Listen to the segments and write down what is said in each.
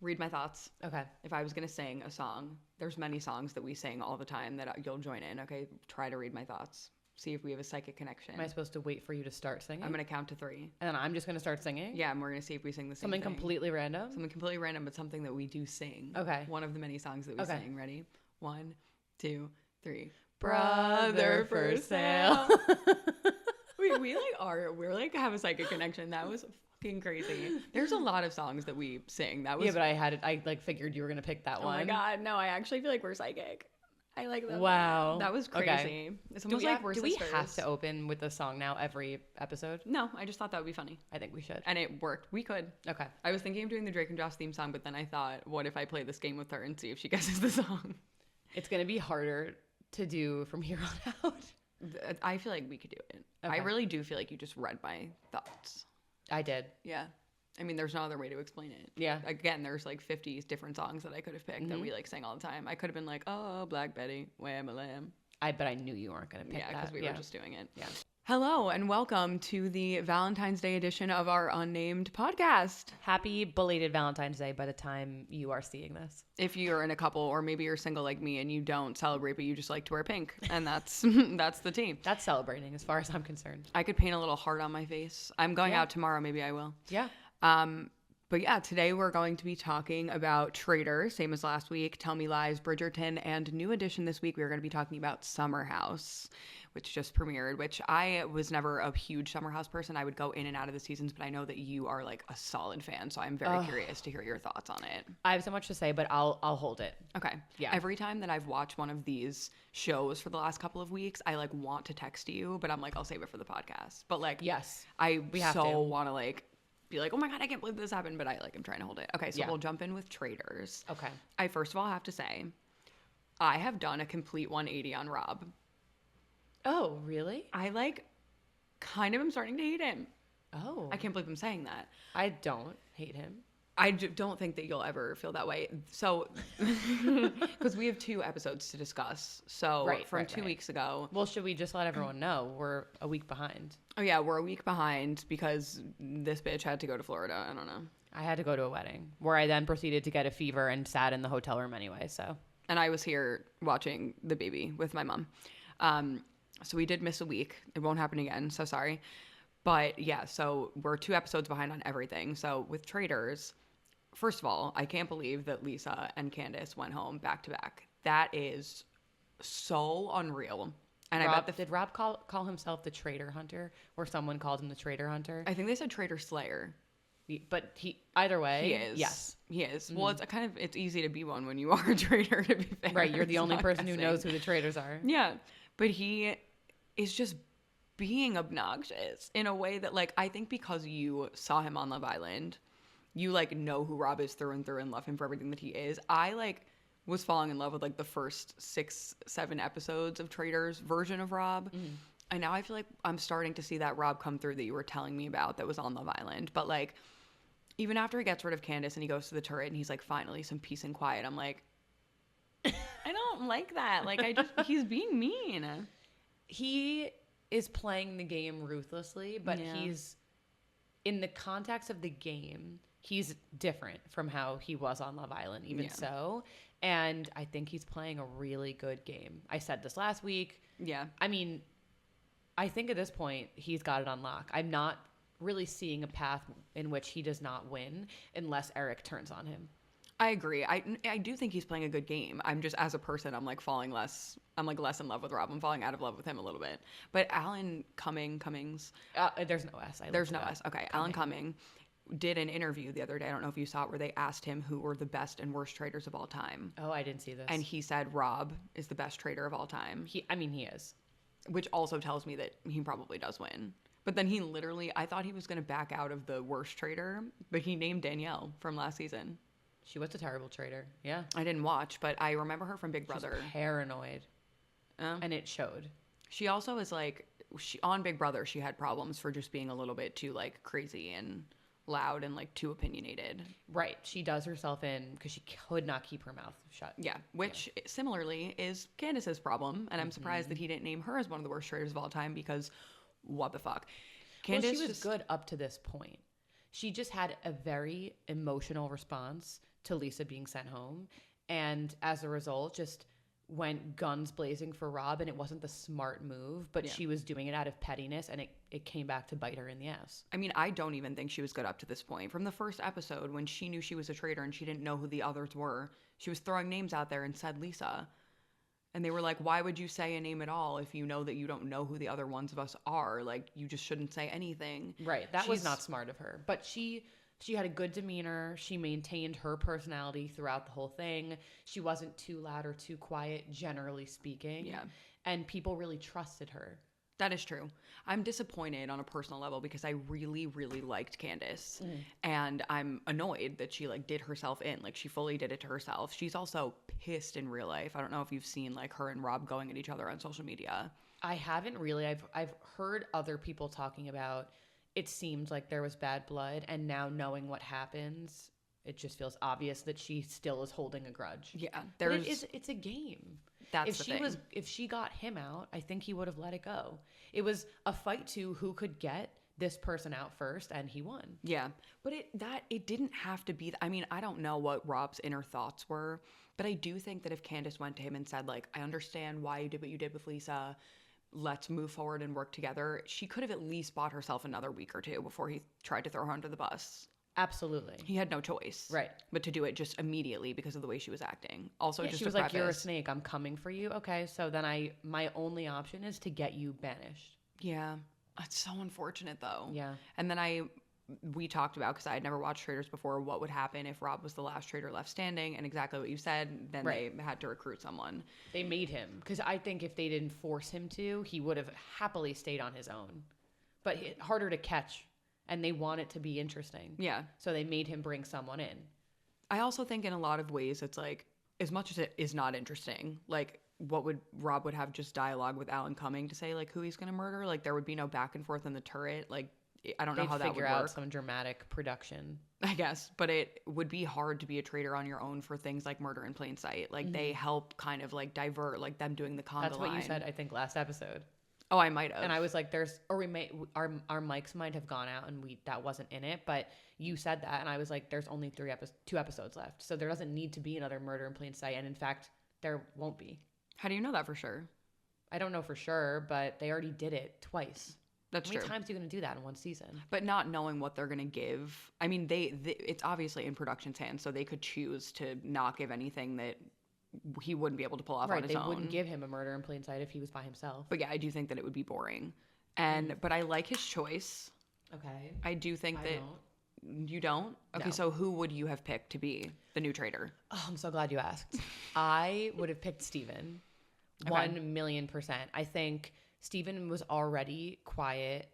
Read my thoughts. Okay. If I was going to sing a song, there's many songs that we sing all the time that you'll join in. Okay. Try to read my thoughts. See if we have a psychic connection. Am I supposed to wait for you to start singing? I'm going to count to 3. And then I'm just going to start singing? Yeah, and we're going to see if we sing the same Something thing. completely random? Something completely random, but something that we do sing. Okay. One of the many songs that we sing. Ready? 1, 2, 3. Brother for sale. We're like have a psychic connection. That was fucking crazy. There's a lot of songs that we sing. That was but I like figured you were going to pick that one. Oh my God. No, I actually feel like we're psychic. I like that. Wow. That was crazy. Okay. It's almost like we're sisters. Do we have to open with a song now every episode? No, I just thought that would be funny. I think we should. And it worked. We could. Okay. I was thinking of doing the Drake and Josh theme song, but then I thought, what if I play this game with her and see if she guesses the song? It's going to be harder to do from here on out. I feel like we could do it. Okay. I really do feel like you just read my thoughts. I did. Yeah. I mean, there's no other way to explain it. Yeah. Again, there's like 50 different songs that I could have picked that we like sing all the time. I could have been like, oh, Black Betty, Wham a Lamb. But I knew you weren't going to pick that. Yeah, because we were just doing it. Yeah. Hello, and welcome to the Valentine's Day edition of our unnamed podcast. Happy belated Valentine's Day by the time you are seeing this. If you're in a couple, or maybe you're single like me and you don't celebrate, but you just like to wear pink. And that's that's the team. That's celebrating as far as I'm concerned. I could paint a little heart on my face. I'm going out tomorrow. Maybe I will. Yeah. But yeah, today we're going to be talking about Traitors, same as last week, Tell Me Lies, Bridgerton, and new edition this week, we're going to be talking about Summer House, which just premiered, which I was never a huge Summer House person. I would go in and out of the seasons, but I know that you are like a solid fan, so I'm very curious to hear your thoughts on it. I have so much to say, but I'll hold it. Okay. Yeah. Every time that I've watched one of these shows for the last couple of weeks, I like want to text you, but I'm like, I'll save it for the podcast. But like, yes, we so want to like be like, oh my God, I can't believe this happened, but I like am trying to hold it. Okay, so we'll jump in with Traitors. Okay. I first of all have to say, I have done a complete 180 on Rob. Oh, really? I like kind of am starting to hate him. Oh. I can't believe I'm saying that. I don't hate him. I don't think that you'll ever feel that way. So, because we have 2 episodes to discuss. So, from 2 weeks ago. Well, should we just let everyone know we're a week behind? Oh, yeah, we're a week behind because this bitch had to go to Florida. I don't know. I had to go to a wedding where I then proceeded to get a fever and sat in the hotel room anyway, so. And I was here watching the baby with my mom. So we did miss a week. It won't happen again, so sorry. But yeah, so we're 2 episodes behind on everything. So with Traitors, first of all, I can't believe that Lisa and Candace went home back to back. That is so unreal. And I bet did Rob call himself the Traitor Hunter, or someone called him the Traitor Hunter? I think they said Traitor Slayer. But either way, he is. Yes, he is. Mm-hmm. Well, it's easy to be one when you are a traitor. To be fair, right? You're the only person who knows who the traitors are. Yeah, but he is just being obnoxious in a way that, like, I think because you saw him on Love Island, you like know who Rob is through and through and love him for everything that he is. I like was falling in love with like the first 6-7 episodes of Traitors version of Rob. Mm-hmm. And now I feel like I'm starting to see that Rob come through that you were telling me about that was on Love Island. But like, even after he gets rid of Candace and he goes to the turret and he's like, finally some peace and quiet, I'm like, I don't like that. Like, he's being mean. He is playing the game ruthlessly, but he's, in the context of the game, he's different from how he was on Love Island, even so. And I think he's playing a really good game. I said this last week. Yeah. I mean, I think at this point, he's got it on lock. I'm not really seeing a path in which he does not win unless Eric turns on him. I agree. I do think he's playing a good game. I'm just, as a person, I'm like less in love with Rob. I'm falling out of love with him a little bit. But Alan Cummings. There's no S. There's no S. Okay. Alan Cumming did an intervio the other day. I don't know if you saw it, where they asked him who were the best and worst traitors of all time. Oh, I didn't see this. And he said Rob is the best traitor of all time. He is. Which also tells me that he probably does win. But then he literally, I thought he was going to back out of the worst traitor, but he named Danielle from last season. She was a terrible traitor. Yeah. I didn't watch, but I remember her from Big Brother. She's paranoid. And it showed. She also is like, on Big Brother, she had problems for just being a little bit too like crazy and loud and like too opinionated. Right. She does herself in because she could not keep her mouth shut. Yeah. Which similarly is Candace's problem. And I'm surprised that he didn't name her as one of the worst traitors of all time, because what the fuck? Candace she was good up to this point. she just had a very emotional response to Lisa being sent home. And as a result, just went guns blazing for Rob, and it wasn't the smart move, but she was doing it out of pettiness, and it came back to bite her in the ass. I mean, I don't even think she was good up to this point. From the first episode, when she knew she was a traitor and she didn't know who the others were, she was throwing names out there and said Lisa. And they were like, why would you say a name at all if you know that you don't know who the other ones of us are? Like, you just shouldn't say anything. Right. That was not smart of her. But she had a good demeanor. She maintained her personality throughout the whole thing. She wasn't too loud or too quiet, generally speaking. Yeah. And people really trusted her. That is true. I'm disappointed on a personal level because I really, really liked Candace. And I'm annoyed that she like did herself in. Like she fully did it to herself. She's also pissed in real life. I don't know if you've seen like her and Rob going at each other on social media. I haven't really. I've heard other people talking about it seemed like there was bad blood, and now knowing what happens, it just feels obvious that she still is holding a grudge. Yeah. But it's a game. That's the thing. If she got him out, I think he would have let it go. It was a fight to who could get this person out first, and he won. Yeah, but it didn't have to be. I mean, I don't know what Rob's inner thoughts were, but I do think that if Candace went to him and said, like, I understand why you did what you did with Lisa, let's move forward and work together, she could have at least bought herself another week or two before he tried to throw her under the bus. Absolutely. He had no choice. Right. But to do it just immediately because of the way she was acting. Also, yeah, just she was to like, you're a preface- snake. I'm coming for you. Okay, so then my only option is to get you banished. Yeah. It's so unfortunate, though. Yeah. And then we talked about, because I had never watched Traitors before, what would happen if Rob was the last traitor left standing, and exactly what you said, then they had to recruit someone. They made him, because I think if they didn't force him to, he would have happily stayed on his own. But harder to catch, and they want it to be interesting. Yeah. So they made him bring someone in. I also think in a lot of ways it's like, as much as it is not interesting, like, Rob would have just dialogue with Alan Cumming to say, like, who he's going to murder? Like, there would be no back and forth in the turret. Like, I don't know how that would work. Figure out some dramatic production, I guess, but it would be hard to be a traitor on your own for things like Murder in Plain Sight. Like they help kind of like divert, like them doing the conga That's what line. you said, I think, last episode. Oh, I might have. And I was like, our mics might have gone out and that wasn't in it, but you said that, and I was like, there's only 2 episodes left, so there doesn't need to be another Murder in Plain Sight, and in fact, there won't be. How do you know that for sure? I don't know for sure, but they already did it twice. That's true. How many times are you going to do that in one season? But not knowing what they're going to give. I mean, it's obviously in production's hands, so they could choose to not give anything that he wouldn't be able to pull off on his own. They wouldn't give him a Murder in Plain Sight if he was by himself. But yeah, I do think that it would be boring. But I like his choice. Okay. I do think that... Don't. You don't? Okay, No. So who would you have picked to be the new traitor? Oh, I'm so glad you asked. I would have picked Steven. Okay. 1,000,000%. I think Steven was already quiet.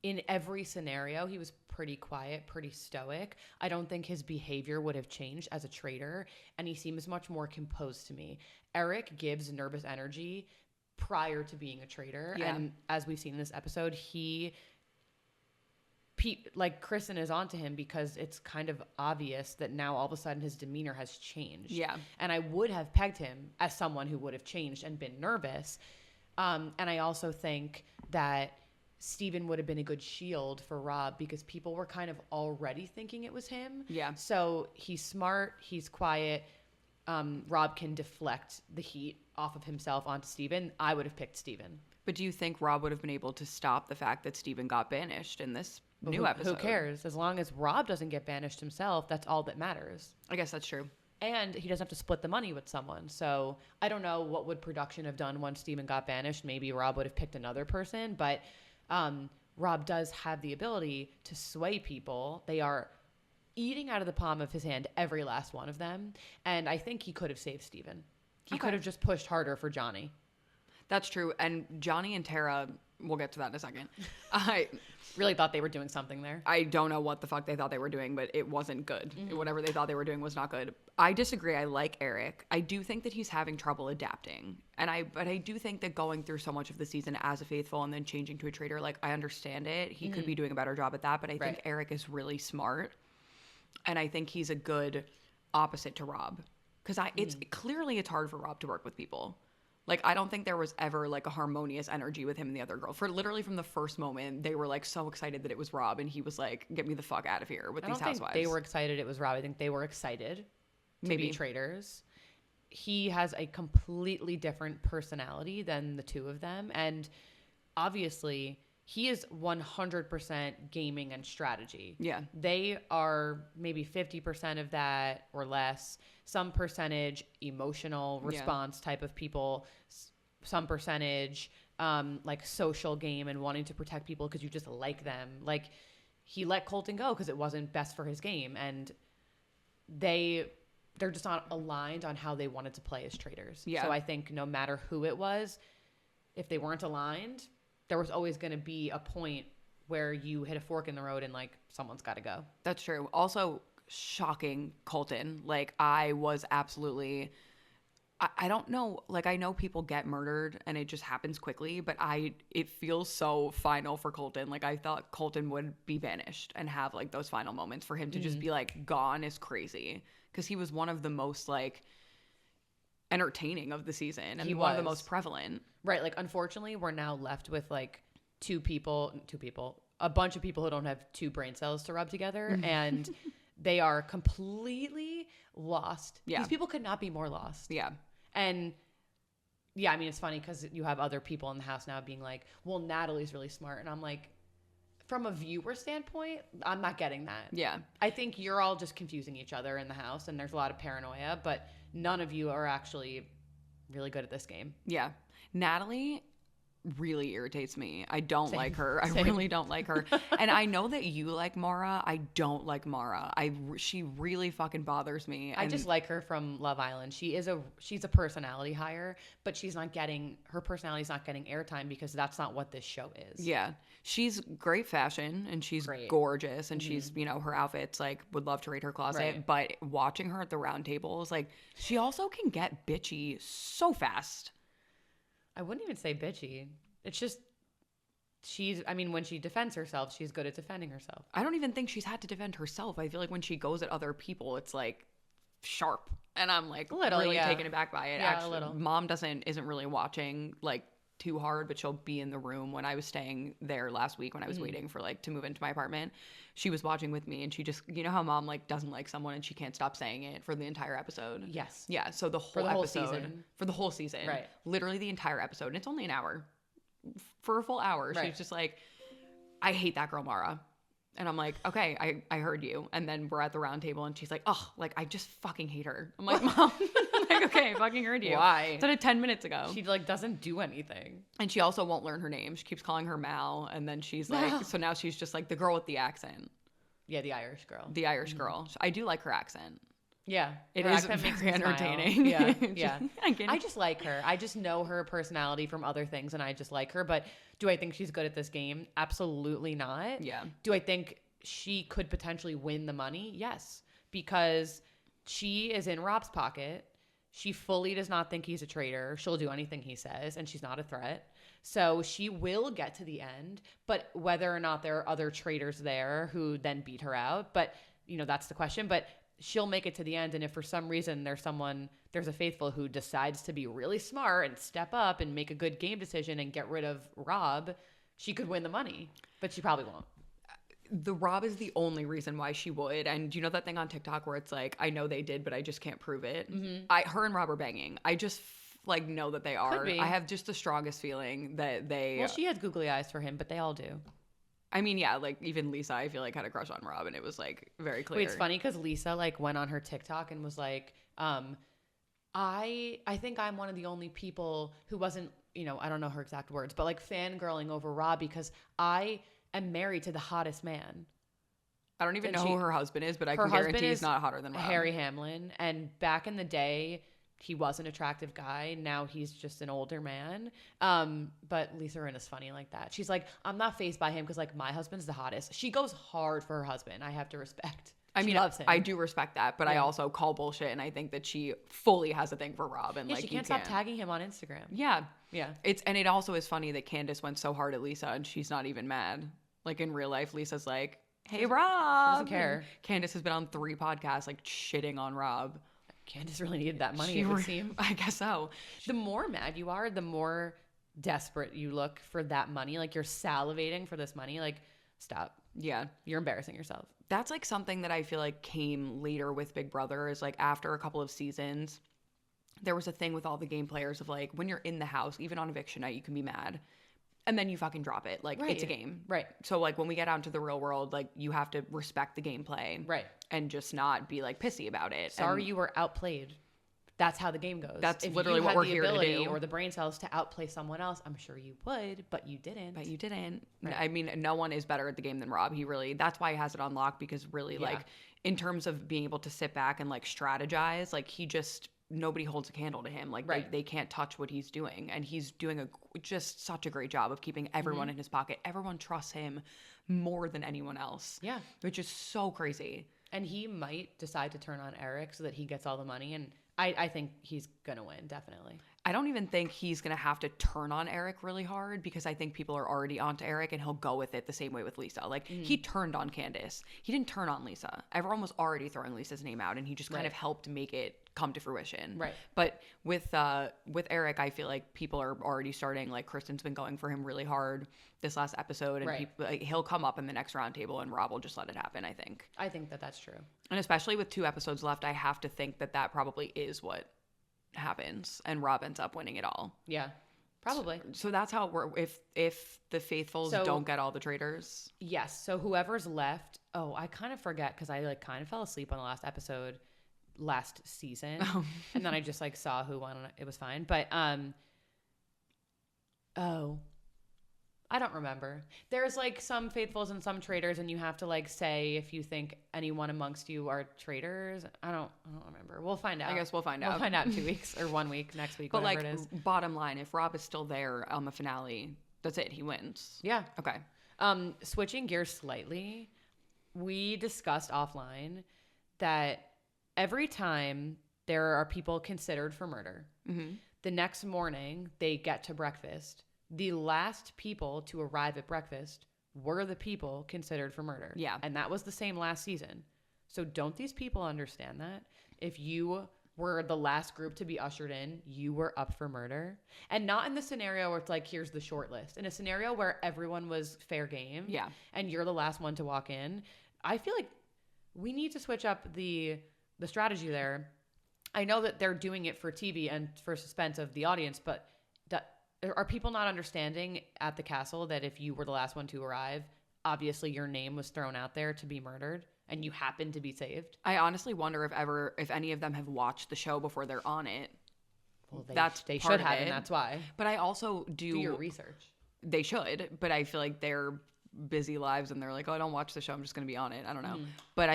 In every scenario, he was pretty quiet, pretty stoic. I don't think his behavior would have changed as a traitor, and he seems much more composed to me. Eric gives nervous energy prior to being a traitor, and as we've seen in this episode, Kristen is onto him because it's kind of obvious that now all of a sudden his demeanor has changed. Yeah. And I would have pegged him as someone who would have changed and been nervous. And I also think that Steven would have been a good shield for Rob because people were kind of already thinking it was him. Yeah. So he's smart, he's quiet. Rob can deflect the heat off of himself onto Steven. I would have picked Steven. But do you think Rob would have been able to stop the fact that Steven got banished in this new episode? Who cares? As long as Rob doesn't get banished himself, that's all that matters. I guess that's true. And he doesn't have to split the money with someone. So I don't know what would production have done once Steven got banished. Maybe Rob would have picked another person. But Rob does have the ability to sway people. They are eating out of the palm of his hand, every last one of them. And I think he could have saved Steven. He could have just pushed harder for Johnny. That's true. And Johnny and Tara, we'll get to that in a second. I really thought they were doing something there. I don't know what the fuck they thought they were doing, but it wasn't good. Whatever they thought they were doing was not good. I disagree. I like Eric. I do think that he's having trouble adapting. But I do think that going through so much of the season as a faithful and then changing to a traitor, like, I understand it. He could be doing a better job at that, but I think Eric is really smart. And I think he's a good opposite to Rob. Because it's hard for Rob to work with people. Like, I don't think there was ever like a harmonious energy with him and the other girl. For literally from the first moment, they were like so excited that it was Rob, and he was like, "Get me the fuck out of here with these housewives." I don't think they were excited it was Rob. I think they were excited to be traitors. He has a completely different personality than the two of them, and obviously he is 100% gaming and strategy. Yeah. They are maybe 50% of that or less. Some percentage emotional response type of people. Some percentage like social game and wanting to protect people because you just like them. Like, he let Colton go because it wasn't best for his game. And they're just not aligned on how they wanted to play as traitors. Yeah. So I think no matter who it was, if they weren't aligned, there was always going to be a point where you hit a fork in the road and like someone's got to go. That's true. Also, shocking Colton. Like, I was absolutely, I don't know, like, I know people get murdered and it just happens quickly, but it feels so final for Colton. Like, I thought Colton would be vanished and have like those final moments. For him to just be like gone is crazy, because he was one of the most like entertaining of the season, and one of the most prevalent. Right. Like, unfortunately, we're now left with like two people, a bunch of people who don't have two brain cells to rub together, and they are completely lost. Yeah. These people could not be more lost. Yeah. And yeah, I mean, it's funny because you have other people in the house now being like, well, Natalie's really smart. And I'm like, from a viewer standpoint, I'm not getting that. Yeah. I think you're all just confusing each other in the house, and there's a lot of paranoia, but none of you are actually really good at this game. Yeah. Natalie really irritates me. I don't like her. I Same. really don't like her. And I know that you like Mara. I don't like Mara. She really fucking bothers me. I just like her from Love Island. She's a personality hire, but her personality's not getting airtime because that's not what this show is. Yeah. She's great fashion, and she's gorgeous, and she's, her outfits, like, would love to raid her closet. Right. But watching her at the round table is like, she also can get bitchy so fast. I wouldn't even say bitchy. It's just when she defends herself, she's good at defending herself. I don't even think she's had to defend herself. I feel like when she goes at other people, it's like sharp. And I'm like really taken aback by it. Yeah, Actually, a little. Mom isn't really watching like too hard, but she'll be in the room. When I was staying there last week, when I was waiting for like to move into my apartment, she was watching with me, and she just, how Mom like doesn't like someone and she can't stop saying it for the entire episode. Yes. Yeah. So the whole episode, for the whole season, right? Literally the entire episode, and it's only an hour. For a full hour, right. She's just like, I hate that girl Mara. And I'm like, okay, I heard you. And then we're at the round table, and she's like, oh, like, I just fucking hate her. I'm like, Mom, like, okay, I fucking heard you. Why? Said it 10 minutes ago. She like doesn't do anything. And she also won't learn her name. She keeps calling her Mal. And then she's like, so now she's just like the girl with the accent. Yeah, the Irish girl. The Irish girl. I do like her accent. Yeah, it is very entertaining. Yeah, yeah. I just like her. I just know her personality from other things, and I just like her. But do I think she's good at this game? Absolutely not. Yeah. Do I think she could potentially win the money? Yes, because she is in Rob's pocket. She fully does not think he's a traitor. She'll do anything he says, and she's not a threat. So she will get to the end, but whether or not there are other traitors there who then beat her out, but that's the question. But she'll make it to the end, and if for some reason there's a faithful who decides to be really smart and step up and make a good game decision and get rid of Rob, she could win the money, but she probably won't. The Rob is the only reason why she would. And do you know that thing on TikTok where it's like, I know they did, but I just can't prove it? Mm-hmm. Her and Rob are banging. I just like know that they are. Could be. I have just the strongest feeling that they. Well, she has googly eyes for him, but they all do. I mean, yeah, like even Lisa, I feel like had a crush on Rob, and it was like very clear. Wait, it's funny because Lisa like went on her TikTok and was like, I think I'm one of the only people who wasn't, I don't know her exact words, but like fangirling over Rob because I am married to the hottest man. I don't even know who her husband is, but I can guarantee he's not hotter than Rob. Harry Hamlin, and back in the day, he was an attractive guy. Now he's just an older man. But Lisa Rinna's funny like that. She's like, I'm not fazed by him because like my husband's the hottest. She goes hard for her husband. I have to respect. She loves him. I do respect that, but I also call bullshit, and I think that she fully has a thing for Rob. And like, she can't stop tagging him on Instagram. Yeah, yeah. It also is funny that Candace went so hard at Lisa, and she's not even mad. Like in real life, Lisa's like, "Hey, Rob." She doesn't care. Candace has been on 3 podcasts like shitting on Rob. Candace really needed that money, it would seem. I guess so. The more mad you are, the more desperate you look for that money. Like, you're salivating for this money. Like, stop. Yeah. You're embarrassing yourself. That's like something that I feel like came later with Big Brother, is like after a couple of seasons, there was a thing with all the game players of like, when you're in the house, even on eviction night, you can be mad. And then you fucking drop it. Like, it's a game. Right. So, like, when we get out into the real world, like, you have to respect the gameplay. Right. And just not be, like, pissy about it. Sorry you were outplayed. That's how the game goes. That's literally what we're here to do. If you had the ability or the brain cells to outplay someone else, I'm sure you would, but you didn't. Right. I mean, no one is better at the game than Rob. He really, that's why he has it unlocked, because really, like, in terms of being able to sit back and, like, strategize, like, he just... nobody holds a candle to him. Like, they can't touch what he's doing. And he's doing just such a great job of keeping everyone in his pocket. Everyone trusts him more than anyone else. Yeah. Which is so crazy. And he might decide to turn on Eric so that he gets all the money. And I think he's going to win, definitely. I don't even think he's going to have to turn on Eric really hard, because I think people are already onto Eric and he'll go with it the same way with Lisa. Like, he turned on Candace. He didn't turn on Lisa. Everyone was already throwing Lisa's name out, and he just kind of helped make it come to fruition. Right. But with Eric, I feel like people are already starting, like, Kristen's been going for him really hard this last episode, and people, like, he'll come up in the next round table and Rob will just let it happen, I think. I think that that's true. And especially with 2 episodes left, I have to think that that probably is what happens, and Rob ends up winning it all. Yeah, probably. So that's how it works. If the faithfuls don't get all the traitors. Yes. So whoever's left. Oh, I kind of forget, because I like kind of fell asleep on the last episode last season, and then I just like saw who won, and it was fine. But I don't remember. There's like some faithfuls and some traitors, and you have to like say if you think anyone amongst you are traitors. I don't remember. We'll find out. I guess we'll find out. We'll find out in 2 weeks or 1 week, next week, but whatever like, it is. Bottom line, if Rob is still there on the finale, that's it. He wins. Yeah. Okay. Switching gears slightly, we discussed offline that every time there are people considered for murder, the next morning they get to breakfast. The last people to arrive at breakfast were the people considered for murder. Yeah. And that was the same last season. So don't these people understand that? If you were the last group to be ushered in, you were up for murder. And not in the scenario where it's like, here's the short list. In a scenario where everyone was fair game. Yeah. And you're the last one to walk in. I feel like we need to switch up the strategy there. I know that they're doing it for TV and for suspense of the audience, but are people not understanding at the castle that if you were the last one to arrive, obviously your name was thrown out there to be murdered and you happened to be saved? I honestly wonder if any of them have watched the show before they're on it. Well, they part should of have, it. and that's why. But I also Do your research. They should, but I feel like they're busy lives and they're like, oh, I don't watch the show, I'm just going to be on it. I don't know. But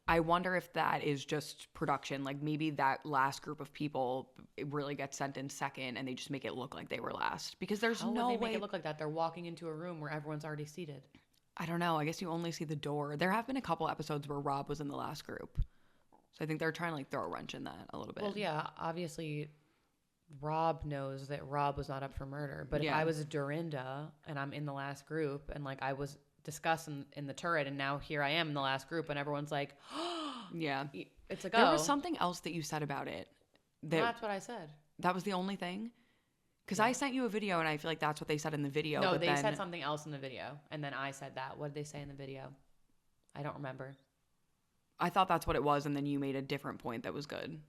I wonder if that is just production. Like, maybe that last group of people really gets sent in second and they just make it look like they were last, because there's How no would they way make it look like that? They're walking into a room where everyone's already seated. I don't know. I guess you only see the door. There have been a couple episodes where Rob was in the last group. So I think they're trying to like throw a wrench in that a little bit. Well, yeah, obviously Rob knows that Rob was not up for murder. But if I was Dorinda and I'm in the last group and like I was discussed in the turret and now here I am in the last group and everyone's like, yeah. It's like, there was something else that you said about it. That's what I said. That was the only thing? Because I sent you a video and I feel like that's what they said in the video. No, but they said something else in the video. And then I said that. What did they say in the video? I don't remember. I thought that's what it was, and then you made a different point that was good.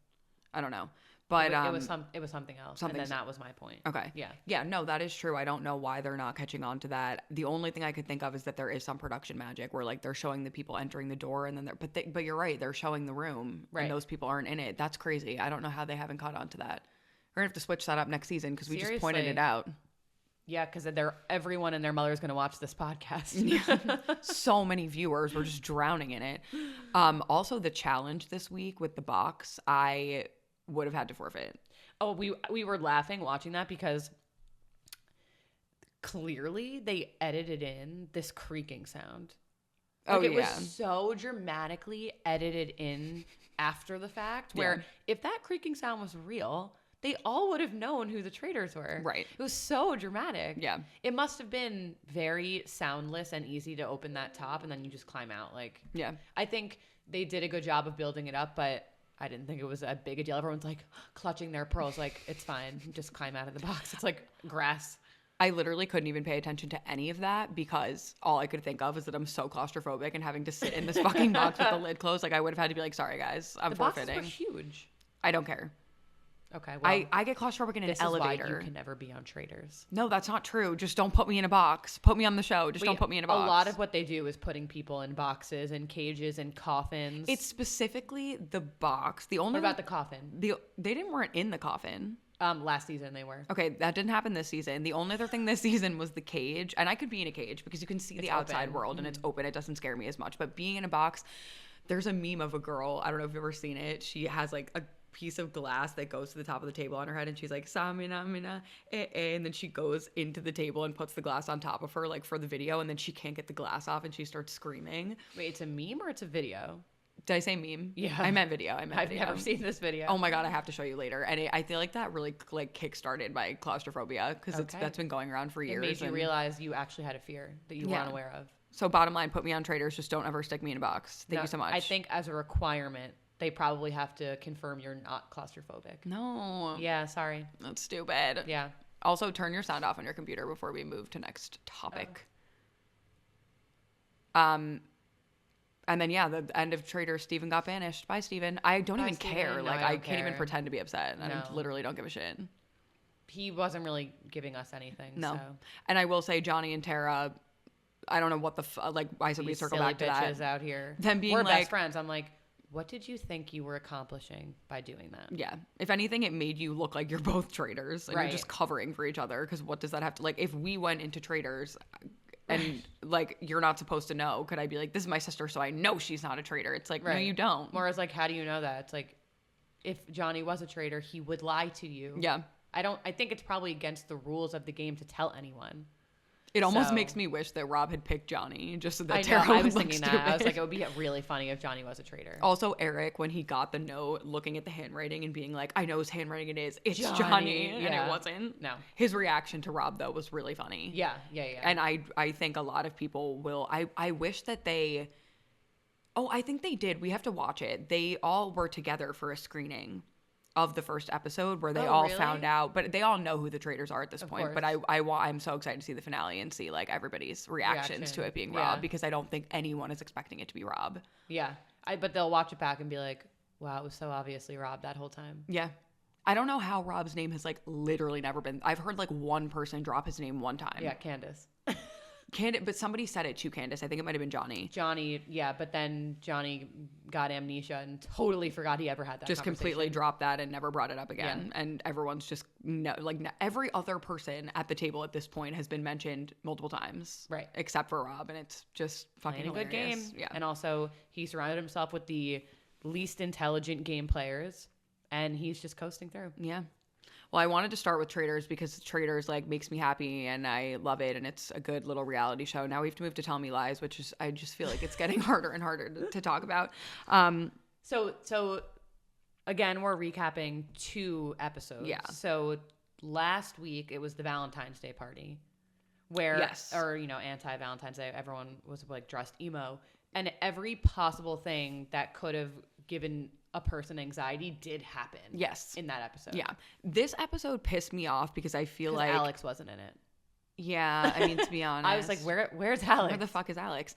I don't know. But it was something else. And then that was my point. Okay. Yeah. Yeah, no, that is true. I don't know why they're not catching on to that. The only thing I could think of is that there is some production magic where like they're showing the people entering the door and then but you're right, they're showing the room and those people aren't in it. That's crazy. I don't know how they haven't caught on to that. We're going to have to switch that up next season because we just pointed it out. Yeah, because everyone and their mother is going to watch this podcast. So many viewers. We're just drowning in it. Also, the challenge this week with the box, I would have had to forfeit. Oh, we were laughing watching that because clearly they edited in this creaking sound. Like it was so dramatically edited in after the fact where if that creaking sound was real, they all would have known who the traitors were. Right. It was so dramatic. Yeah. It must have been very soundless and easy to open that top and then you just climb out. Like, yeah. I think they did a good job of building it up, but I didn't think it was a big a deal. Everyone's like clutching their pearls. Like, it's fine. Just climb out of the box. It's like grass. I literally couldn't even pay attention to any of that because all I could think of is that I'm so claustrophobic and having to sit in this fucking box with the lid closed. Like, I would have had to be like, sorry guys, I'm forfeiting. The boxes were huge. I don't care. Okay, well, I get claustrophobic in an elevator. This is why you can never be on Traitors. No, that's not true. Just don't put me in a box. Put me on the show. Just don't put me in a box. A lot of what they do is putting people in boxes and cages and coffins. It's specifically the box. The only What about the coffin? They weren't in the coffin. Last season they were. Okay, that didn't happen this season. The only other thing this season was the cage, and I could be in a cage because you can see the outside world and it's open. It doesn't scare me as much. But being in a box, there's a meme of a girl. I don't know if you've ever seen it. She has like a piece of glass that goes to the top of the table on her head, and she's like Samina mina and then she goes into the table and puts the glass on top of her like for the video, and then she can't get the glass off and she starts screaming. Wait, it's a meme or it's a video? Did I say meme? Yeah, I meant video. I've never seen this video. Oh my god, I have to show you later. And I feel like that really like kickstarted my claustrophobia because that's been going around for years. It made you realize you actually had a fear that you weren't aware of. So bottom line, put me on Traitors. Just don't ever stick me in a box. Thank you so much. I think as a requirement, they probably have to confirm you're not claustrophobic. No. Yeah, sorry. That's stupid. Yeah. Also, turn your sound off on your computer before we move to next topic. And then, yeah, the end of Traitors, Steven got banished. Bye, Steven. I don't even care. No, like, I I can't even pretend to be upset. No. I literally don't give a shit. He wasn't really giving us anything. No. So. And I will say, Johnny and Tara, I don't know what the, like, why should we circle back to that? Out here. Them being We're like, best friends. I'm like, what did you think you were accomplishing by doing that? Yeah. If anything, it made you look like you're both traitors and you're just covering for each other. Because what does that have to, like, if we went into Traitors and, like, you're not supposed to know, could I be like, this is my sister, so I know she's not a traitor? It's like, no, you don't. Whereas, like, how do you know that? It's like, if Johnny was a traitor, he would lie to you. Yeah. I think it's probably against the rules of the game to tell anyone. It almost makes me wish that Rob had picked Johnny just so that I Tara know, would I was look thinking stupid. that. I was like, it would be really funny if Johnny was a traitor. Also, Eric, when he got the note, looking at the handwriting and being like, I know whose handwriting it is. It's Johnny. And it wasn't. No. His reaction to Rob, though, was really funny. Yeah. And I think a lot of people will. I wish that they. Oh, I think they did. We have to watch it. They all were together for a screening of the first episode where they all found out, but they all know who the traitors are at this point. But I'm so excited to see the finale and see like everybody's reactions to it being Rob, because I don't think anyone is expecting it to be Rob. Yeah. But they'll watch it back and be like, wow, it was so obviously Rob that whole time. Yeah. I don't know how Rob's name has like literally never been. I've heard like one person drop his name one time. Yeah, Candace. But somebody said it to Candace. I think it might have been Johnny. Yeah, but then Johnny got amnesia and totally forgot he ever had that. Just completely dropped that and never brought it up again. Yeah. And everyone's just every other person at the table at this point has been mentioned multiple times, right? Except for Rob, and it's just fucking hilarious. A good game. Yeah, and also he surrounded himself with the least intelligent game players, and he's just coasting through. Yeah. Well, I wanted to start with Traitors because Traitors like makes me happy and I love it, and it's a good little reality show. Now we have to move to Tell Me Lies, which is I just feel like it's getting harder and harder to talk about. So again, we're recapping 2 episodes. Yeah. So last week it was the Valentine's Day party, where anti-Valentine's Day, everyone was like dressed emo, and every possible thing that could have given a person anxiety did happen. Yes. In that episode. Yeah. This episode pissed me off because I feel like Alex wasn't in it. Yeah, I mean, to be honest. I was like, where's Alex? Where the fuck is Alex?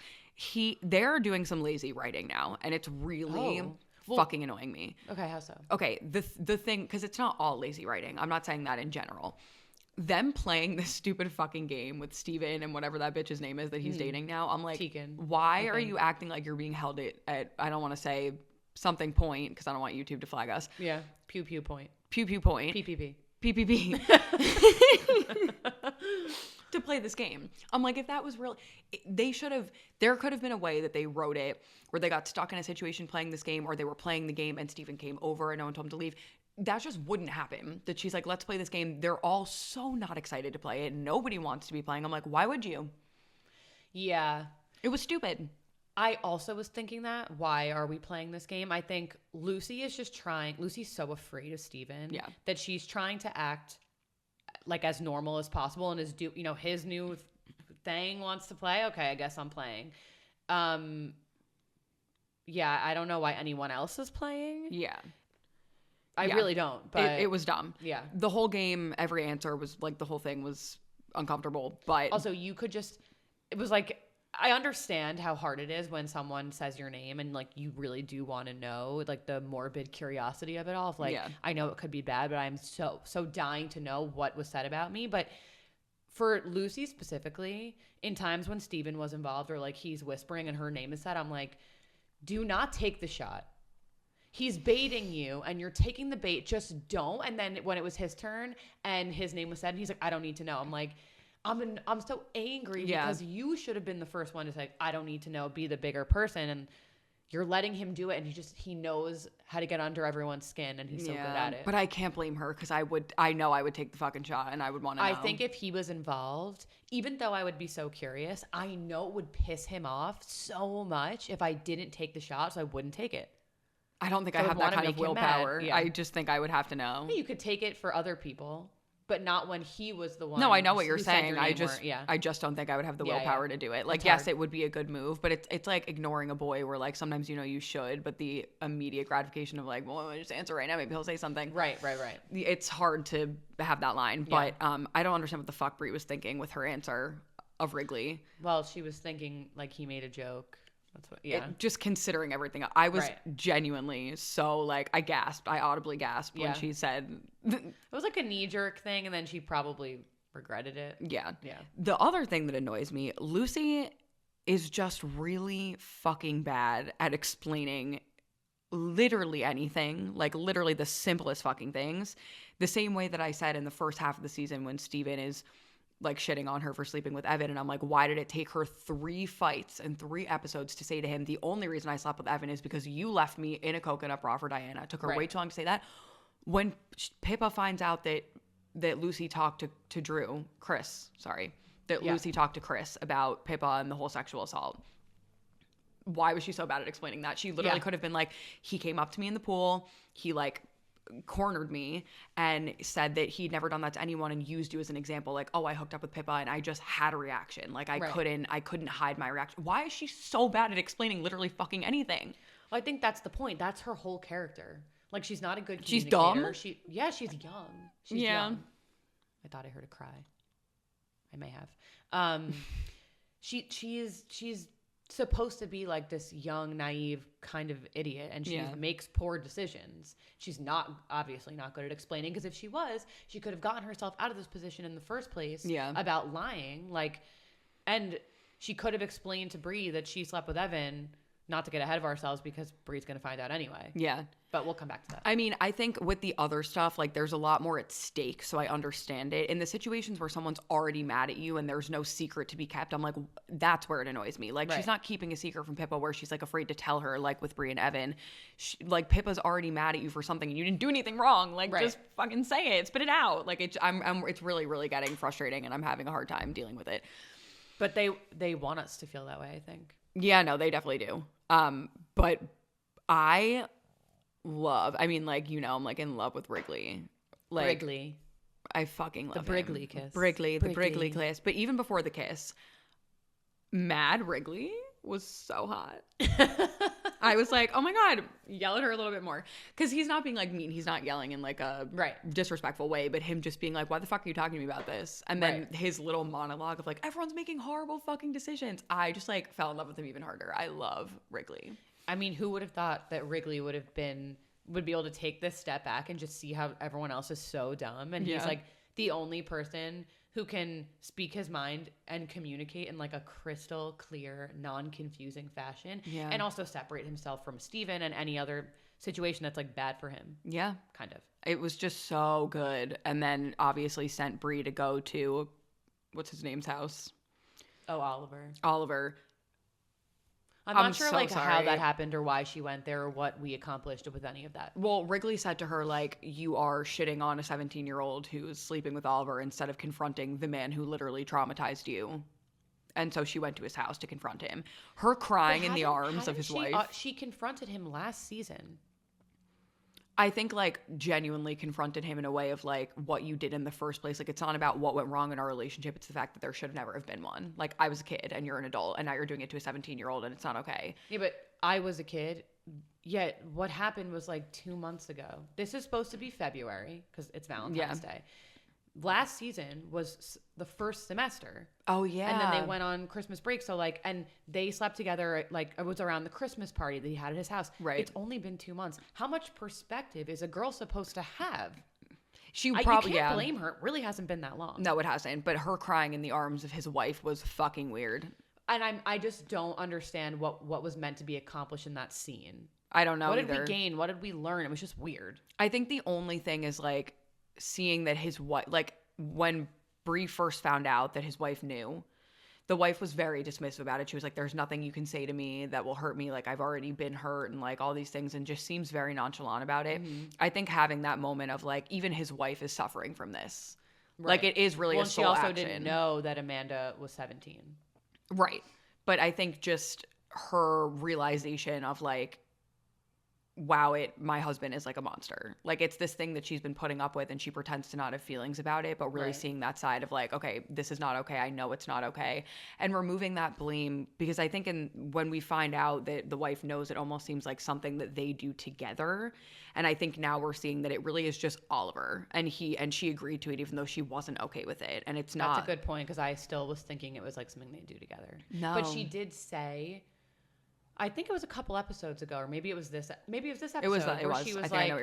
They're doing some lazy writing now, and it's really fucking annoying me. Okay, how so? Okay, the thing, because it's not all lazy writing. I'm not saying that in general. Them playing this stupid fucking game with Steven and whatever that bitch's name is that he's dating now. I'm like, Tegan, why are you acting like you're being held at I don't want to say something point because I don't want YouTube to flag us. Yeah. Pew pew point. Pew pew point. PPP. PPP. To play this game. I'm like, if that was real, there could have been a way that they wrote it where they got stuck in a situation playing this game, or they were playing the game and Steven came over and no one told him to leave. That just wouldn't happen. That she's like, let's play this game. They're all so not excited to play it. Nobody wants to be playing. I'm like, why would you? Yeah. It was stupid. I also was thinking that. Why are we playing this game? I think Lucy is just trying. Lucy's so afraid of Steven that she's trying to act like as normal as possible, and his new thing wants to play. Okay, I guess I'm playing. yeah, I don't know why anyone else is playing. Yeah. I really don't, but it was dumb. Yeah. The whole game, every answer was like, the whole thing was uncomfortable, but also you could just, it was like, I understand how hard it is when someone says your name and like you really do want to know, like the morbid curiosity of it all. Of like, I know it could be bad, but I'm so dying to know what was said about me. But for Lucy specifically, in times when Steven was involved or like he's whispering and her name is said, I'm like, do not take the shot. He's baiting you and you're taking the bait. Just don't. And then when it was his turn and his name was said, and he's like, I don't need to know. I'm like, I'm so angry because you should have been the first one to say, I don't need to know, be the bigger person. And you're letting him do it. And he knows how to get under everyone's skin and he's so good at it. But I can't blame her because I know I would take the fucking shot and I would want to know. I think if he was involved, even though I would be so curious, I know it would piss him off so much if I didn't take the shot, so I wouldn't take it. I don't think I have that kind of willpower. Yeah. I just think I would have to know. You could take it for other people, but not when he was the one. No, I know what you're saying. I just don't think I would have the willpower to do it. Like, yes, it would be a good move, but it's like ignoring a boy where like sometimes you should, but the immediate gratification of like, well, I'm gonna just answer right now. Maybe he'll say something. Right. It's hard to have that line, but I don't understand what the fuck Brie was thinking with her answer of Wrigley. Well, she was thinking like he made a joke. That's what, just considering everything, I was genuinely so like, I audibly gasped when she said. It was like a knee-jerk thing, and then she probably regretted it. Yeah. The other thing that annoys me, Lucy is just really fucking bad at explaining literally anything, like literally the simplest fucking things. The same way that I said in the first half of the season when Steven is like shitting on her for sleeping with Evan, and I'm like, why did it take her 3 fights and 3 episodes to say to him, the only reason I slept with Evan is because you left me in a coconut bra for Diana? It took her way too long to say that. When Pippa finds out that Lucy talked to Lucy talked to Chris about Pippa and the whole sexual assault, why was she so bad at explaining that? She literally could have been like, he came up to me in the pool, he like cornered me and said that he'd never done that to anyone and used you as an example, like, oh, I hooked up with Pippa and I just had a reaction, like I couldn't hide my reaction. Why is she so bad at explaining literally fucking anything? Well, I think that's the point. That's her whole character. Like, she's not a good communicator. She's dumb. She's young. She's young. I thought I heard a cry. I may have. She's supposed to be like this young, naive kind of idiot, and she makes poor decisions. She's obviously not good at explaining, because if she was, she could have gotten herself out of this position in the first place about lying. Like, and she could have explained to Bree that she slept with Evan, not to get ahead of ourselves because Bree's going to find out anyway. Yeah. But we'll come back to that. I mean, I think with the other stuff, like there's a lot more at stake, so I understand it. In the situations where someone's already mad at you and there's no secret to be kept, I'm like, that's where it annoys me. Like, she's not keeping a secret from Pippa where she's like afraid to tell her, like with Bree and Evan. Like, Pippa's already mad at you for something and you didn't do anything wrong. Like, just fucking say it. Spit it out. Like, it's really, really getting frustrating, and I'm having a hard time dealing with it. But they want us to feel that way, I think. Yeah, no, they definitely do. But I mean, like, I'm like in love with Wrigley. Like, Wrigley. I fucking love the Brigley kiss. The Brigley kiss. But even before the kiss, Mad Wrigley was so hot. I was like, oh my God, yell at her a little bit more. Because he's not being like mean. He's not yelling in like a disrespectful way, but him just being like, why the fuck are you talking to me about this? And then his little monologue of like, everyone's making horrible fucking decisions. I just like fell in love with him even harder. I love Wrigley. I mean, who would have thought that Wrigley would be able to take this step back and just see how everyone else is so dumb, and he's like the only person who can speak his mind and communicate in like a crystal clear, non-confusing fashion, and also separate himself from Steven and any other situation that's like bad for him. Yeah, kind of. It was just so good. And then obviously sent Bree to go to what's his name's house. Oh, Oliver. I'm not sure like how that happened or why she went there or what we accomplished with any of that. Well, Wrigley said to her, like, you are shitting on a 17-year-old who's sleeping with Oliver instead of confronting the man who literally traumatized you. And so she went to his house to confront him. Her crying in the arms of his wife. She confronted him last season. I think, like, genuinely confronted him in a way of, like, what you did in the first place. Like, it's not about what went wrong in our relationship. It's the fact that there should have never have been one. Like, I was a kid and you're an adult, and now you're doing it to a 17-year-old, and it's not okay. Yeah, but I was a kid. Yet what happened was like 2 months ago. This is supposed to be February because it's Valentine's Day. Last season was the first semester. Oh, yeah. And then they went on Christmas break. So like, and they slept together. Like it was around the Christmas party that he had at his house. Right. It's only been 2 months. How much perspective is a girl supposed to have? She probably, you can't blame her. It really hasn't been that long. No, it hasn't. But her crying in the arms of his wife was fucking weird. And I just don't understand what was meant to be accomplished in that scene. I don't know. What did we gain? What did we learn? It was just weird. I think the only thing is like seeing that his wife, like when Bree first found out that his wife knew, the wife was very dismissive about it. She was like, there's nothing you can say to me that will hurt me. Like I've already been hurt and like all these things, and just seems very nonchalant about it. Mm-hmm. I think having that moment of like, even his wife is suffering from this. Right. Like it is really a soul action. She also didn't know that Amanda was 17. Right. But I think just her realization of like, wow, my husband is like a monster. Like it's this thing that she's been putting up with and she pretends to not have feelings about it, but really seeing that side of like, okay, this is not okay. I know it's not okay. And removing that blame, because I think when we find out that the wife knows, it almost seems like something that they do together. And I think now we're seeing that it really is just Oliver and she agreed to it even though she wasn't okay with it. And it's not. That's a good point, because I still was thinking it was like something they do together. No. But she did say, I think it was a couple episodes ago, or maybe it was this episode. It was. Where she was like,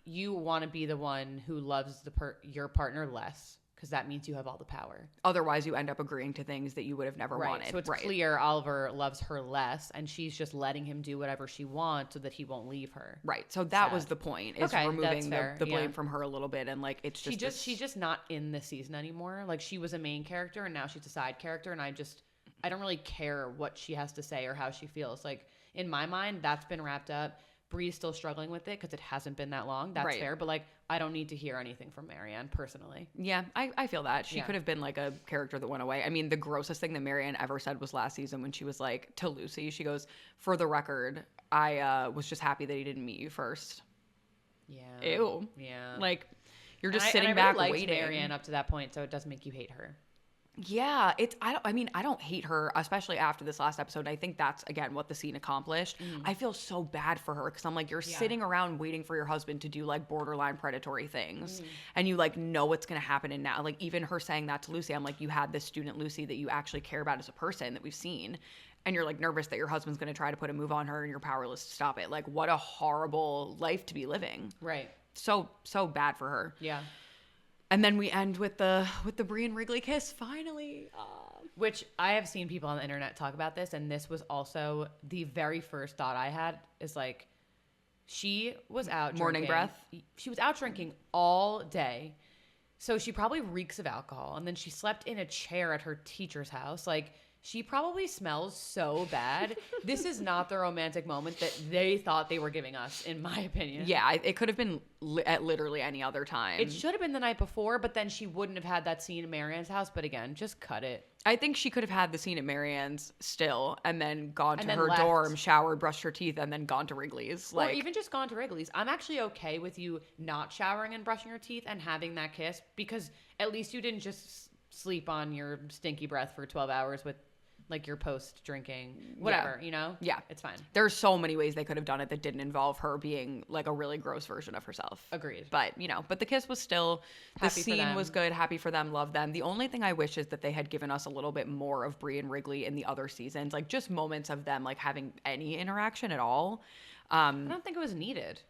you want to be the one who loves your partner less, because that means you have all the power. Otherwise, you end up agreeing to things that you would have never wanted. So it's clear Oliver loves her less, and she's just letting him do whatever she wants so that he won't leave her. Right. So that was the point, is removing the blame from her a little bit, and like it's just she's just not in the season anymore. Like she was a main character, and now she's a side character, and I don't really care what she has to say or how she feels. Like, in my mind, that's been wrapped up. Bree's still struggling with it because it hasn't been that long. That's fair. But, like, I don't need to hear anything from Marianne, personally. Yeah, I feel that. She could have been, like, a character that went away. I mean, the grossest thing that Marianne ever said was last season when she was, like, to Lucy. She goes, for the record, I was just happy that he didn't meet you first. Yeah. Ew. Yeah. Like, you're just sitting back waiting. I waiting. Marianne up to that point, so it does make you hate her. Yeah, I don't hate her, especially after this last episode. I think that's, again, what the scene accomplished. I feel so bad for her because I'm like, you're sitting around waiting for your husband to do like borderline predatory things, and you like know what's going to happen. And now, like, even her saying that to Lucy, I'm like, you had this student Lucy that you actually care about as a person that we've seen, and you're like nervous that your husband's going to try to put a move on her and you're powerless to stop it. Like, what a horrible life to be living. Right. So bad for her. Yeah. And then we end with the Bree and Wrigley kiss, finally. Which I have seen people on the internet talk about this, and this was also the very first thought I had, is like, she was out morning drinking. breath. She was out drinking all day. So she probably reeks of alcohol. And then she slept in a chair at her teacher's house. Like, she probably smells so bad. This is not the romantic moment that they thought they were giving us, in my opinion. Yeah, it could have been at literally any other time. It should have been the night before, but then she wouldn't have had that scene at Marianne's house. But again, just cut it. I think she could have had the scene at Marianne's still, and then gone to her left. dorm, showered, brushed her teeth, and then gone to Wrigley's. Or even just gone to Wrigley's. I'm actually okay with you not showering and brushing your teeth and having that kiss, because at least you didn't just sleep on your stinky breath for 12 hours with like your post drinking, whatever, you know? Yeah. It's fine. There's so many ways they could have done it that didn't involve her being like a really gross version of herself. Agreed. But, but the kiss was still, the scene was good. Happy for them. Love them. The only thing I wish is that they had given us a little bit more of Bree and Wrigley in the other seasons, like just moments of them like having any interaction at all. I don't think it was needed.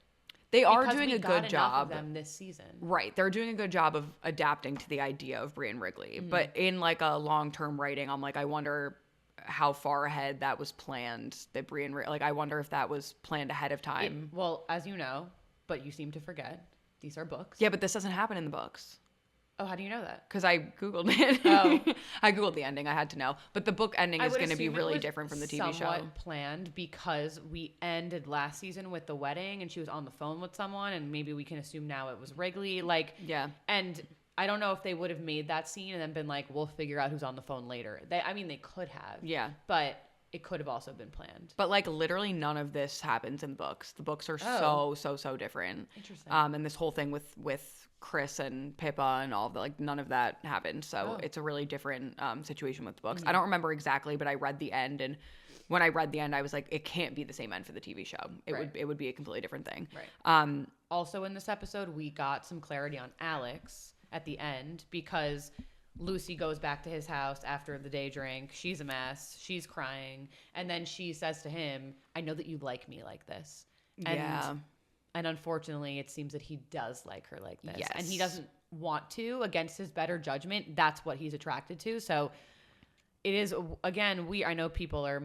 They are doing a good job. Of them this season. Right. They're doing a good job of adapting to the idea of Bree and Wrigley. Mm-hmm. But in like a long-term writing, I'm like, I wonder how far ahead that was planned, that Bree and like, I wonder if that was planned ahead of time. Well, as you know, but you seem to forget, these are books. Yeah, but this doesn't happen in the books. Oh, how do you know that? Because I Googled it. Oh. I Googled the ending. I had to know. But the book ending is going to be really different from the TV show. Somewhat planned, because we ended last season with the wedding and she was on the phone with someone, and maybe we can assume now it was Wrigley. Like, yeah. And I don't know if they would have made that scene and then been like, we'll figure out who's on the phone later. They could have. Yeah. But it could have also been planned. But like literally none of this happens in the books. The books are so different. Interesting. And this whole thing with Chris and Pippa and all of like none of that happened. So it's a really different situation with the books. Mm-hmm. I don't remember exactly, but I read the end, and when I read the end, I was like, it can't be the same end for the TV show. It would be a completely different thing. Right. Also in this episode, we got some clarity on Alex at the end because Lucy goes back to his house after the day drink. She's a mess. She's crying. And then she says to him, I know that you like me like this. And unfortunately, it seems that he does like her like this. Yes. And he doesn't want to, against his better judgment. That's what he's attracted to. So it is, again, I know people are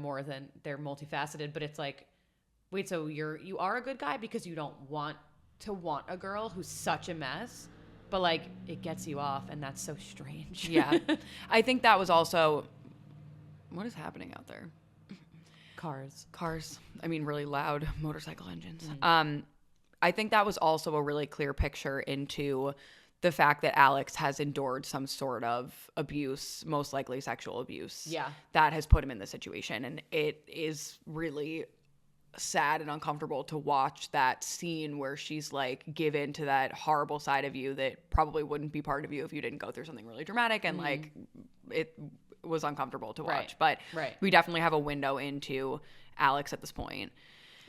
they're multifaceted, but it's like, wait, so you are a good guy because you don't want a girl who's such a mess, but like it gets you off, and that's so strange. Yeah. I think that was also, what is happening out there? Cars. I mean, really loud motorcycle engines. I think that was also a really clear picture into the fact that Alex has endured some sort of abuse, most likely sexual abuse. Yeah. That has put him in this situation. And it is really sad and uncomfortable to watch that scene where she's like, give in to that horrible side of you that probably wouldn't be part of you if you didn't go through something really dramatic. And like, it was uncomfortable to watch. But we definitely have a window into Alex at this point.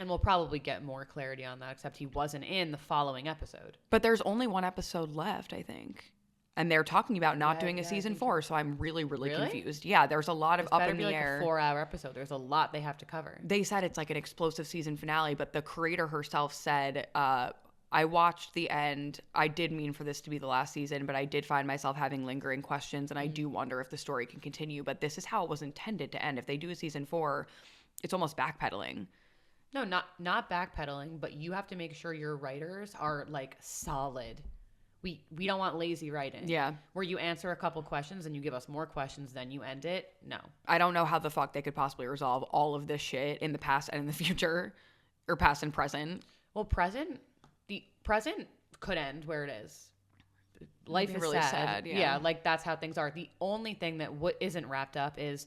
And we'll probably get more clarity on that, except he wasn't in the following episode. But there's only one episode left, I think. And they're talking about not doing a season 4, so I'm really confused. Yeah, there's a lot of up in the air. It's a 4-hour episode. There's a lot they have to cover. They said it's like an explosive season finale, but the creator herself said, I watched the end. I did mean for this to be the last season, but I did find myself having lingering questions, and I do wonder if the story can continue. But this is how it was intended to end. If they do a season 4, it's almost backpedaling. No, not backpedaling, but you have to make sure your writers are like solid. We don't want lazy writing. Yeah. Where you answer a couple questions and you give us more questions, then you end it. No. I don't know how the fuck they could possibly resolve all of this shit in the past and in the future, or past and present. Well, the present could end where it is. Life is really sad. Yeah, like that's how things are. The only thing that isn't wrapped up is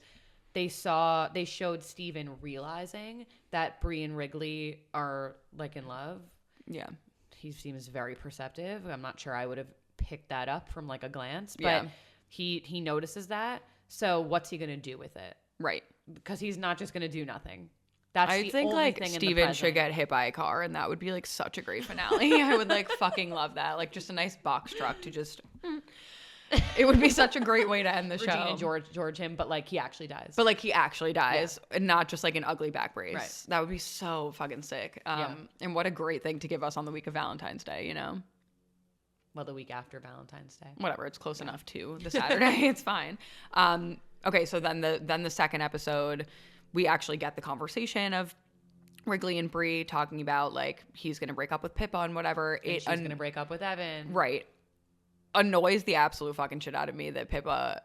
they showed Steven realizing that Bree and Wrigley are like in love. Yeah. He seems very perceptive. I'm not sure I would have picked that up from like a glance, but he notices that. So what's he going to do with it? Right. Because he's not just going to do nothing. That's I the think only like thing Steven should get hit by a car, and that would be like such a great finale. I would like fucking love that. Like just a nice box truck to just it would be such a great way to end the Regina show. George him, but like he actually dies. But like he actually dies, and not just like an ugly back brace. Right. That would be so fucking sick. And what a great thing to give us on the week of Valentine's Day, you know? Well, the week after Valentine's Day. Whatever, it's close enough to the Saturday. It's fine. Okay, so then the second episode, we actually get the conversation of Wrigley and Bree talking about like he's gonna break up with Pippa and whatever. And she's gonna break up with Evan. Right. Annoys the absolute fucking shit out of me that Pippa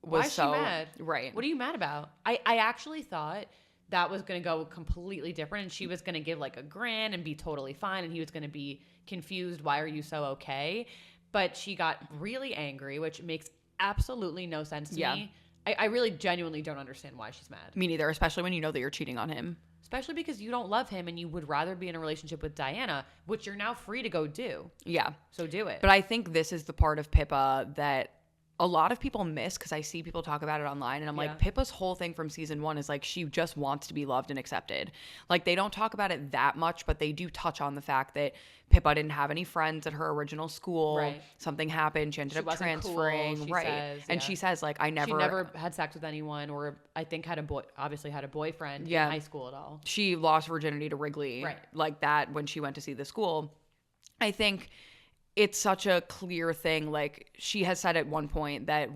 was Why is she mad? Right. What are you mad about? I actually thought that was going to go completely different, and she was going to give like a grin and be totally fine, and he was going to be confused. Why are you so okay? But she got really angry, which makes absolutely no sense to me. I really genuinely don't understand why she's mad. Me neither, especially when you know that you're cheating on him. Especially because you don't love him and you would rather be in a relationship with Diana, which you're now free to go do. Yeah. So do it. But I think this is the part of Pippa that a lot of people miss, because I see people talk about it online, and I'm like, Pippa's whole thing from season 1 is like she just wants to be loved and accepted. Like they don't talk about it that much, but they do touch on the fact that Pippa didn't have any friends at her original school. Right. Something happened. She ended up transferring. Cool, right. Says, and she says like, she never had sex with anyone, or I think obviously had a boyfriend in high school at all. She lost virginity to Wrigley. Right. Like that when she went to see the school. I think it's such a clear thing. Like she has said at one point that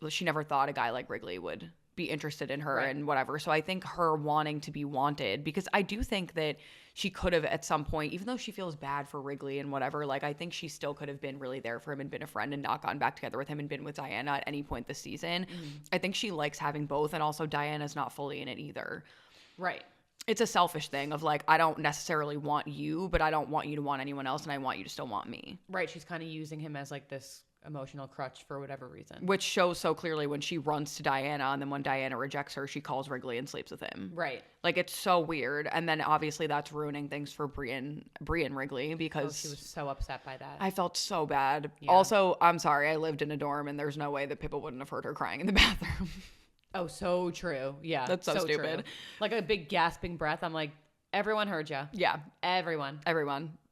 she never thought a guy like Wrigley would be interested in her and whatever. So I think her wanting to be wanted, because I do think that she could have at some point, even though she feels bad for Wrigley and whatever, like I think she still could have been really there for him and been a friend and not gone back together with him and been with Diana at any point this season. I think she likes having both, and also Diana's not fully in it either. Right. It's a selfish thing of like, I don't necessarily want you, but I don't want you to want anyone else, and I want you to still want me. Right. She's kind of using him as like this emotional crutch for whatever reason. Which shows so clearly when she runs to Diana, and then when Diana rejects her, she calls Wrigley and sleeps with him. Right. Like it's so weird. And then obviously that's ruining things for Bree and Wrigley, because she was so upset by that. I felt so bad. Yeah. Also, I'm sorry, I lived in a dorm, and there's no way that Pippa wouldn't have heard her crying in the bathroom. Oh, so true. Yeah. That's so stupid. True. Like a big gasping breath. I'm like, everyone heard you. Yeah. Everyone.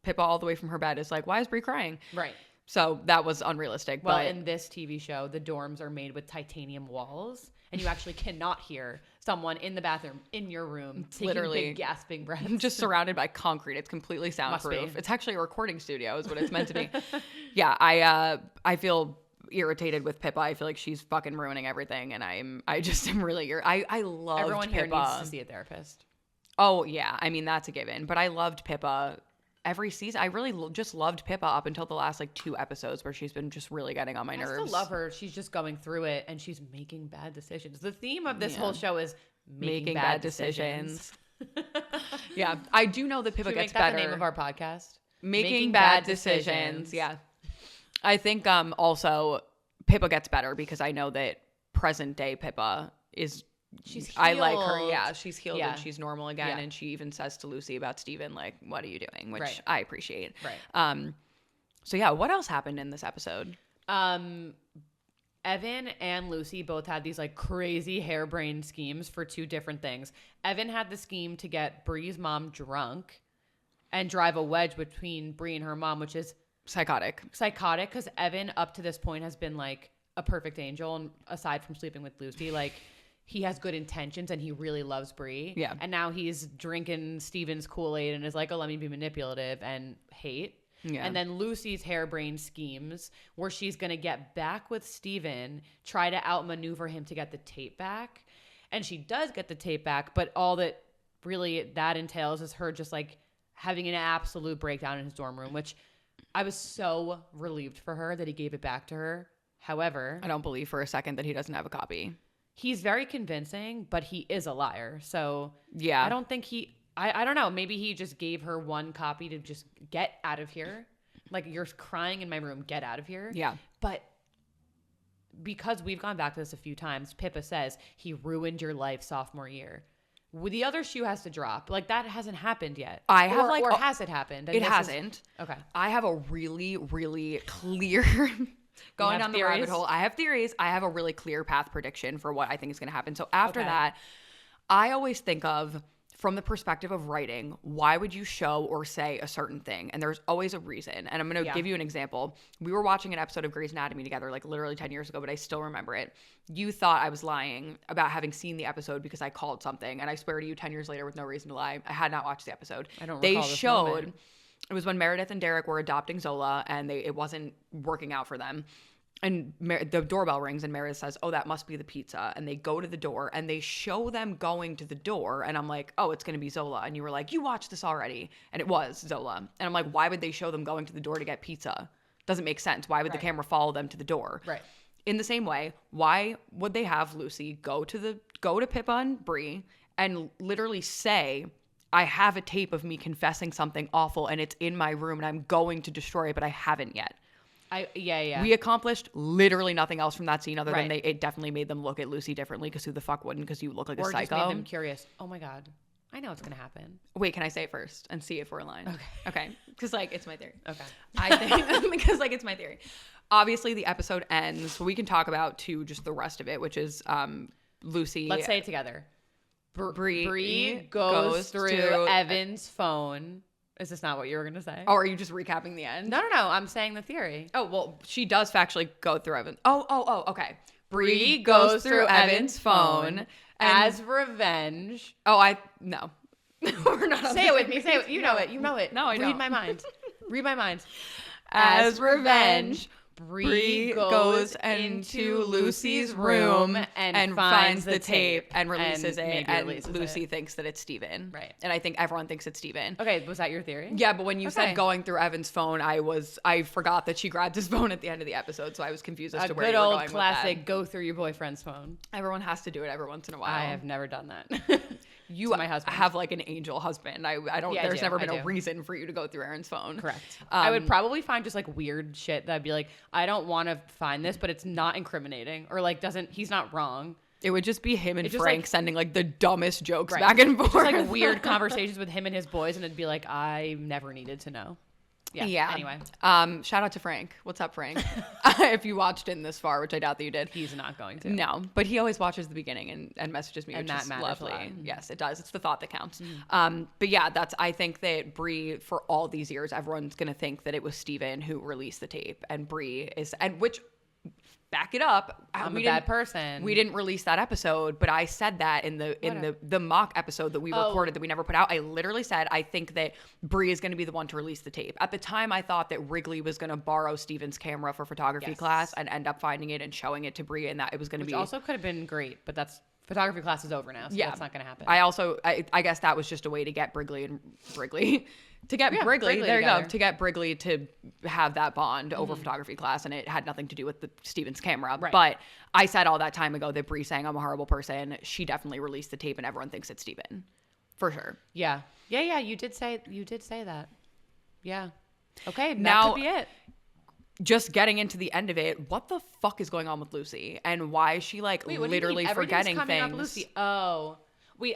Pippa all the way from her bed is like, why is Brie crying? Right. So that was unrealistic. Well, but in this TV show, the dorms are made with titanium walls, and you actually cannot hear someone in the bathroom in your room taking literally big gasping breaths. just surrounded by concrete. It's completely soundproof. It's actually a recording studio is what it's meant to be. Yeah, I feel irritated with Pippa. I feel like she's fucking ruining everything, and I just am really I loved Everyone Pippa. here needs to see a therapist. Oh yeah, I mean that's a given. But I loved Pippa every season. I really just loved Pippa up until the last like 2 episodes where she's been just really getting on my nerves. I still love her. She's just going through it and she's making bad decisions. The theme of this whole show is making bad decisions. Yeah, I do know that Pippa Should we gets make that better. the name of our podcast? Making bad decisions. Yeah. I think also Pippa gets better because I know that present day Pippa is She's healed. I like her. Yeah, she's healed Yeah. and she's normal again. Yeah. And she even says to Lucy about Steven, like, what are you doing? Which Right. I appreciate. Right. So yeah, what else happened in this episode? Evan and Lucy both had these like crazy harebrained schemes for 2 different things. Evan had the scheme to get Brie's mom drunk and drive a wedge between Brie and her mom, which is Psychotic. because Evan up to this point has been like a perfect angel, and aside from sleeping with Lucy, like he has good intentions and he really loves Brie. Yeah. And now he's drinking Steven's Kool-Aid and is like, oh, let me be manipulative and hate. Yeah. And then Lucy's harebrained schemes where she's going to get back with Steven, try to outmaneuver him to get the tape back. And she does get the tape back, but all that really that entails is her just like having an absolute breakdown in his dorm room, which I was so relieved for her that he gave it back to her. However, I don't believe for a second that he doesn't have a copy. he's very convincing, but he is a liar. So Yeah. I don't think I don't know. Maybe he just gave her one copy to just get out of here. Like, you're crying in my room, get out of here. Yeah. But because we've gone back to this a few times, Pippa says he ruined your life sophomore year. The other shoe has to drop. Like, that hasn't happened yet. I have or has it happened? And It this hasn't. Okay. I have a really, really clear going down the rabbit hole. I have theories. I have a really clear path prediction for what I think is going to happen. So after that, I always think of from the perspective of writing, why would you show or say a certain thing? And there's always a reason. And I'm going to give you an example. We were watching an episode of Grey's Anatomy together, like literally 10 years ago, but I still remember it. You thought I was lying about having seen the episode because I called something. And I swear to you, 10 years later, with no reason to lie, I had not watched the episode. I don't They recall this showed, moment. it was when Meredith and Derek were adopting Zola and it wasn't working out for them. And the doorbell rings and Meredith says, oh, that must be the pizza. And they go to the door and they show them going to the door. And I'm like, oh, it's going to be Zola. And you were like, you watched this already. And it was Zola. And I'm like, why would they show them going to the door to get pizza? Doesn't make sense. Why would the camera follow them to the door? Right. In the same way, why would they have Lucy go to Pippa and Brie and literally say, I have a tape of me confessing something awful and it's in my room and I'm going to destroy it, but I haven't yet. Yeah. We accomplished literally nothing else from that scene other than Right. it definitely made them look at Lucy differently because who the fuck wouldn't? Because you look like a Or psycho. just made them curious. Oh my God. I know what's going to happen. Wait, can I say it first and see if we're aligned? Okay. Because like it's my theory. Okay. I think because like it's my theory. Obviously the episode ends, so we can talk about just the rest of it, which is Lucy. Let's say it together. Brie goes through to Evan's phone. Is this not what you were going to say? Oh, are you just recapping the end? No. I'm saying the theory. Oh, well, she does factually go through Evan. Oh, okay. Brie goes through Evan's phone as revenge. Oh, no. We're not on Say it with me. Say it. You know it. You know it. No, I don't. Read my mind. Read my mind. As revenge, Brie goes into Lucy's room and finds the tape and releases it. And releases Lucy it. thinks that it's Steven. Right. And I think everyone thinks it's Steven. Okay, was that your theory? Yeah, but when you Okay. said going through Evan's phone, I forgot that she grabbed his phone at the end of the episode, so I was confused as A to where good you were old going classic with go through your boyfriend's phone. that. Everyone has to do it every once in a while. I have never done that. You To my husband. have like an angel husband. I don't. Yeah, I there's do, never I been a do. reason for you to go through Aaron's phone. Correct. I Um, would probably find just like weird shit that I'd be like, I don't want to find this, but it's not incriminating or like he's not wrong. It would just be him and It's just, Frank like- sending like the dumbest jokes Right. back and forth. Just like weird conversations with him and his boys, and it'd be like, I never needed to know. Yeah. Anyway. Shout out to Frank. What's up, Frank? If you watched in this far, which I doubt that you did. He's not going to. No, but he always watches the beginning and messages me, And which that is matters a lot. lovely. Yes, it does. It's the thought that counts. But yeah, I think that Brie, for all these years, everyone's going to think that it was Steven who released the tape, and Brie is, and which, back it up. I'm a bad person. We didn't release that episode, but I said that in the mock episode that we recorded that we never put out. I literally said I think that Brie is going to be the one to release the tape. At the time, I thought that Wrigley was going to borrow Steven's camera for photography class and end up finding it and showing it to Brie, and that it was going to be also could have been great, but that's photography class is over now, so that's not going to happen. I guess that was just a way to get Wrigley to get Wrigley. There you go. To get Wrigley to have that bond over photography class, and it had nothing to do with Steven's camera. Right. But I said all that time ago that Brie saying I'm a horrible person. She definitely released the tape, and everyone thinks it's Steven, for sure. Yeah. You did say that. Yeah. Okay. Now, that could be it. Just getting into the end of it, what the fuck is going on with Lucy, and why is she literally forgetting things? Up Lucy. Oh.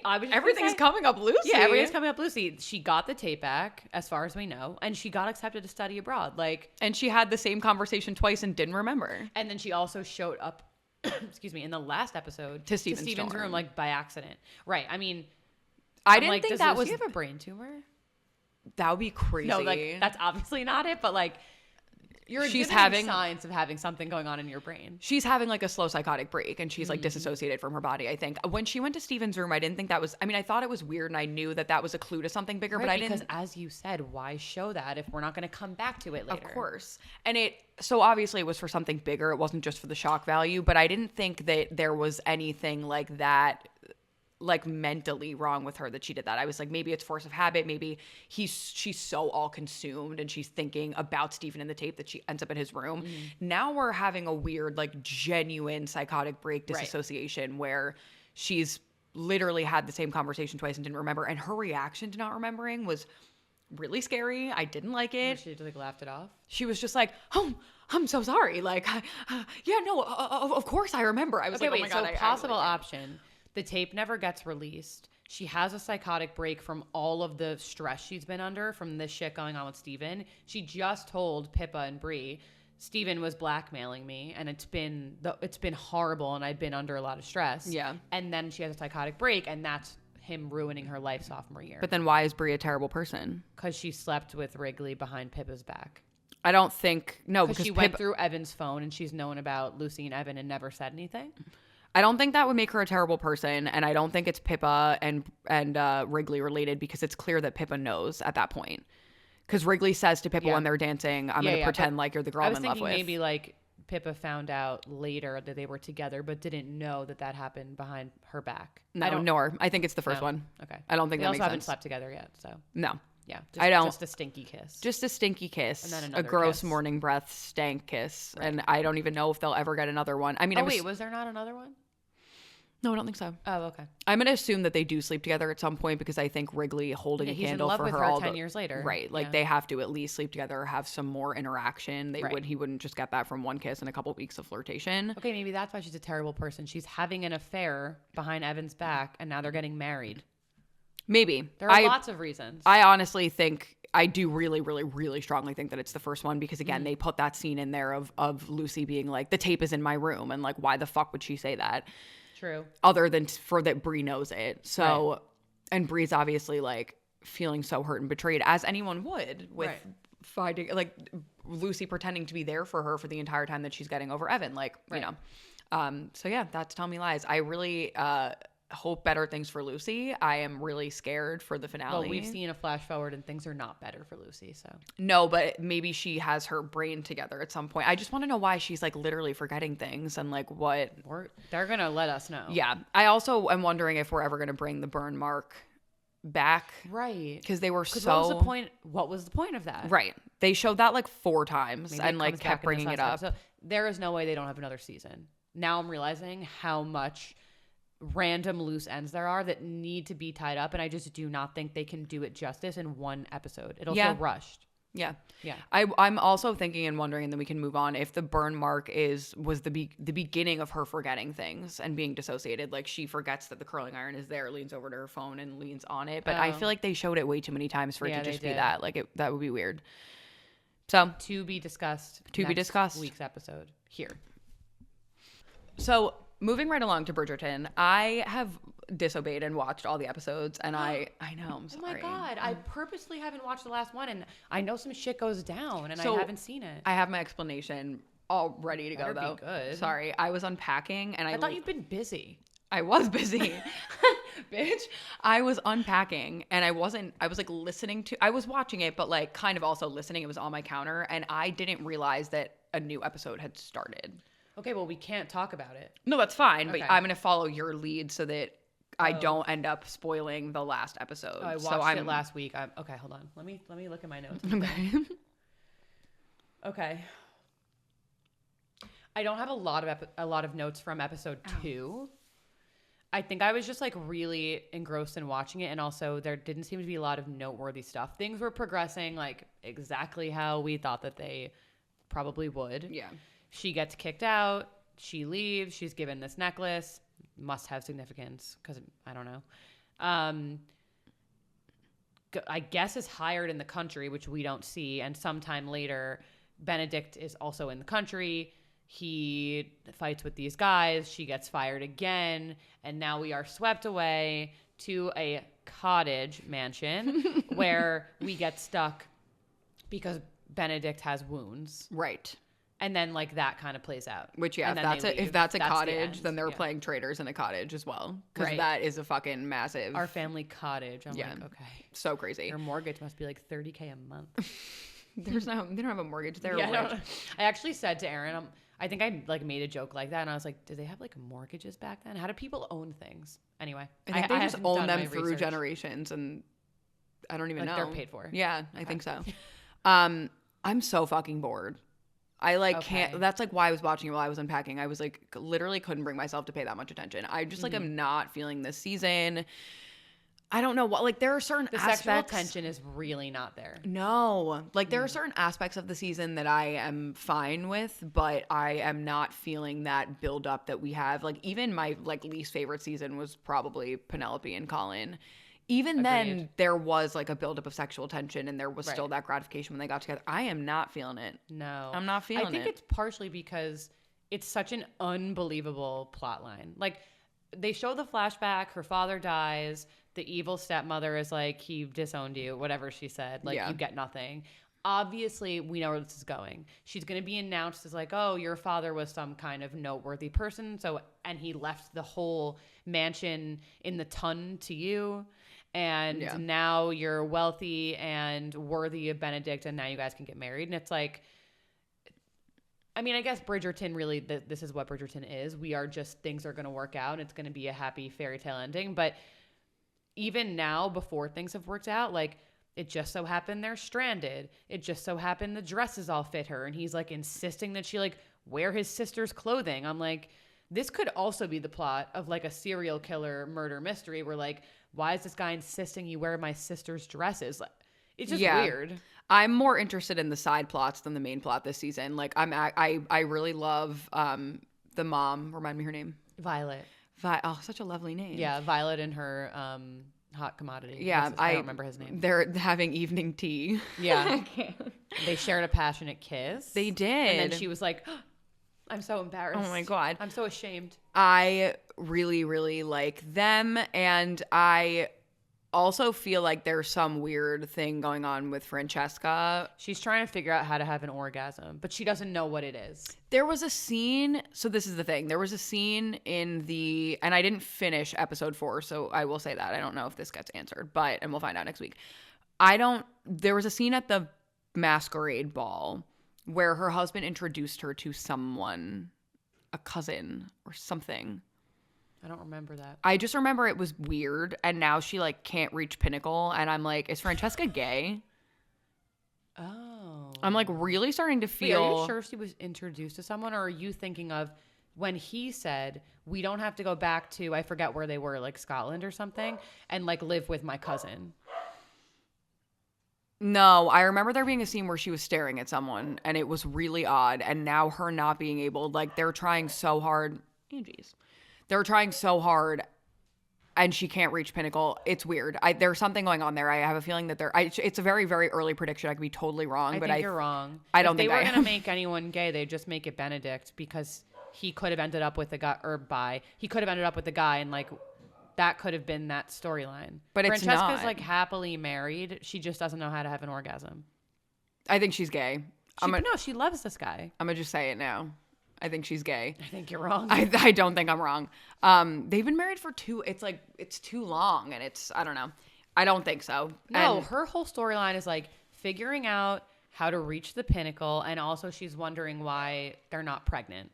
Everything is coming up Lucy. Yeah, everything's coming up Lucy. She got the tape back, as far as we know, and she got accepted to study abroad. And she had the same conversation twice and didn't remember. And then she also showed up, excuse me, in the last episode to Steven's room, by accident. Right. I mean, I didn't think that Lucy have a brain tumor? That would be crazy. No, that's obviously not it, but she's having signs of having something going on in your brain. She's having a slow psychotic break, and she's disassociated from her body. I think when she went to Steven's room, I didn't think that was. I mean, I thought it was weird, and I knew that was a clue to something bigger. Right, but I didn't. Because as you said, why show that if we're not going to come back to it later? Of course, and so obviously it was for something bigger. It wasn't just for the shock value. But I didn't think that there was anything like that. Mentally wrong with her that she did that. I was like, maybe it's force of habit. Maybe she's so all consumed and she's thinking about Steven in the tape that she ends up in his room. Now we're having a weird, genuine psychotic break disassociation where she's literally had the same conversation twice and didn't remember. And her reaction to not remembering was really scary. I didn't like it. She laughed it off. She was just like, oh, I'm so sorry. Of course I remember. I was okay, like, oh my God. So possible option. The tape never gets released. She has a psychotic break from all of the stress she's been under from this shit going on with Steven. She just told Pippa and Brie, Steven was blackmailing me, and it's been horrible, and I've been under a lot of stress. Yeah. And then she has a psychotic break, and that's him ruining her life sophomore year. But then why is Brie a terrible person? Because she slept with Wrigley behind Pippa's back. I don't think because she went through Evan's phone, and she's known about Lucy and Evan and never said anything. I don't think that would make her a terrible person, and I don't think it's Pippa and Wrigley related because it's clear that Pippa knows at that point. Because Wrigley says to Pippa when they're dancing, "I'm going to pretend like you're the girl I'm in love with." I was thinking maybe Pippa found out later that they were together, but didn't know that happened behind her back. I think it's the first one. Okay, I don't think they that also makes haven't sense. slept together yet, so no. Yeah, just a stinky kiss. Just a stinky kiss. And then another a gross kiss. morning breath stank kiss. Right. And I don't even know if they'll ever get another one. I mean, wait, was there not another one? No, I don't think so. Oh, okay. I'm going to assume that they do sleep together at some point because I think Wrigley holding a candle for her all 10 years later. Right. They have to at least sleep together or have some more interaction. He wouldn't just get that from one kiss and a couple weeks of flirtation. Okay, maybe that's why she's a terrible person. She's having an affair behind Evan's back, and now they're getting married. Maybe. There are lots of reasons. I honestly think, I do really, really, really strongly think that it's the first one because, again, they put that scene in there of Lucy being like, the tape is in my room. And, why the fuck would she say that? True. Other than for that Brie knows it. So, and Brie's obviously, feeling so hurt and betrayed, as anyone would with finding, Lucy pretending to be there for her for the entire time that she's getting over Evan. You know. So, yeah, that's Tell Me Lies. I really hope better things for Lucy. I am really scared for the finale. Well, we've seen a flash forward and things are not better for Lucy, so. No, but maybe she has her brain together at some point. I just want to know why she's literally forgetting things and what. They're going to let us know. Yeah. I also am wondering if we're ever going to bring the burn mark back. Right. Because they were What was the point of that? Right. They showed that 4 times Maybe and kept bringing it up. So there is no way they don't have another season. Now I'm realizing how much random loose ends there are that need to be tied up, and I just do not think they can do it justice in one episode. It'll feel rushed. Yeah. Yeah. I'm also thinking and wondering, and then we can move on, if the burn mark was the beginning of her forgetting things and being dissociated. She forgets that the curling iron is there, leans over to her phone and leans on it. But I feel like they showed it way too many times for it to just be that. That would be weird. So to be discussed. To be discussed. Week's episode here. So moving right along to Bridgerton, I have disobeyed and watched all the episodes, and I know, I'm sorry. Oh my God. I purposely haven't watched the last one, and I know some shit goes down, and So, I haven't seen it. I have my explanation all ready to Better go, though. be good. Sorry, I was unpacking, and I thought you'd been busy. I was busy. Bitch. I was unpacking, and I was like listening to, I was watching it, but like kind of also listening. It was on my counter, and I didn't realize that a new episode had started. Okay, well, we can't talk about it. No, that's fine, Okay. but I'm going to follow your lead so that I don't end up spoiling the last episode. Oh, I watched it last week. Okay, hold on. Let me look at my notes. Okay. Okay. I don't have a lot of notes from episode 2. I think I was just like really engrossed in watching it, and also there didn't seem to be a lot of noteworthy stuff. Things were progressing like exactly how we thought that they probably would. Yeah. She gets kicked out. She leaves. She's given this necklace. Must have significance because I don't know. I guess is hired in the country, which we don't see. And sometime later, Benedict is also in the country. He fights with these guys. She gets fired again. And now we are swept away to a cottage mansion where we get stuck because Benedict has wounds. Right. And then like that kind of plays out. Which, yeah, if that's a cottage, then they're playing Traitors in a cottage as well. Because that is a fucking massive. Our family cottage. I'm like, okay. So crazy. Your mortgage must be like $30K a month. They don't have a mortgage. They're rich. I actually said to Aaron, I think I like made a joke like that, and I was like, did they have like mortgages back then? How do people own things? Anyway, I think they just own them through generations, and I don't even know. They're paid for. Yeah, I think so. I'm so fucking bored. I can't. That's like why I was watching it while I was unpacking. I was like literally couldn't bring myself to pay that much attention. I just like am not feeling this season. I don't know what, like there are certain aspects. The sexual tension is really not there. No, like there are certain aspects of the season that I am fine with, but I am not feeling that build up that we have. Like even my like least favorite season was probably Penelope and Colin. Even then there was like a buildup of sexual tension and there was still that gratification when they got together. I am not feeling it. No. I'm not feeling it. I think it's partially because it's such an unbelievable plot line. Like they show the flashback, her father dies, the evil stepmother is like, he disowned you, whatever she said. Like you get nothing. Obviously, we know where this is going. She's going to be announced as like, oh, your father was some kind of noteworthy person. So, and he left the whole mansion in the ton to you. And now you're wealthy and worthy of Benedict, and now you guys can get married. And it's like, I mean, I guess Bridgerton really, this is what Bridgerton is. We are just, things are going to work out, and it's going to be a happy fairy tale ending. But even now, before things have worked out, like, it just so happened they're stranded. It just so happened the dresses all fit her. And he's like insisting that she like wear his sister's clothing. I'm like, this could also be the plot of like a serial killer murder mystery where like, why is this guy insisting you wear my sister's dresses? Like, it's just weird. I'm more interested in the side plots than the main plot this season. Like I really love the mom. Remind me her name. Violet. Oh, such a lovely name. Yeah, Violet and her hot commodity. Yeah, I don't remember his name. They're having evening tea. Yeah. They shared a passionate kiss. They did. And then she was like, oh, I'm so embarrassed. Oh my God. I'm so ashamed. I really, really like them. And I also feel like there's some weird thing going on with Francesca. She's trying to figure out how to have an orgasm, but she doesn't know what it is. There was a scene. So this is the thing. There was a scene and I didn't finish episode 4. So I will say that. I don't know if this gets answered, and we'll find out next week. There was a scene at the masquerade ball where her husband introduced her to someone, a cousin or something. I don't remember that. I just remember it was weird, and now she like can't reach pinnacle, and I'm like, is Francesca gay? Oh. I'm like really starting to feel. Wait, are you sure she was introduced to someone, or are you thinking of when he said we don't have to go back to, I forget where they were, like Scotland or something, and like live with my cousin? No, I remember there being a scene where she was staring at someone, and it was really odd, and now her not being able, like they're trying so hard. They're trying so hard. and she can't reach pinnacle. It's weird. There's something going on there. I have a feeling that it's a very, very early prediction. I could be totally wrong, I but think you're wrong. I don't think if they were going to make anyone gay, they'd just make it Benedict, because he could have ended up with a guy, he could have ended up with a guy, and like that could have been that storyline. But it's not. Francesca's like happily married. She just doesn't know how to have an orgasm. I think she's gay. No, she loves this guy. I'm gonna just say it now. I think she's gay. I think you're wrong. I don't think I'm wrong. They've been married for it's too long, and I don't know. I don't think so. No, and her whole storyline is like figuring out how to reach the pinnacle, and also she's wondering why they're not pregnant.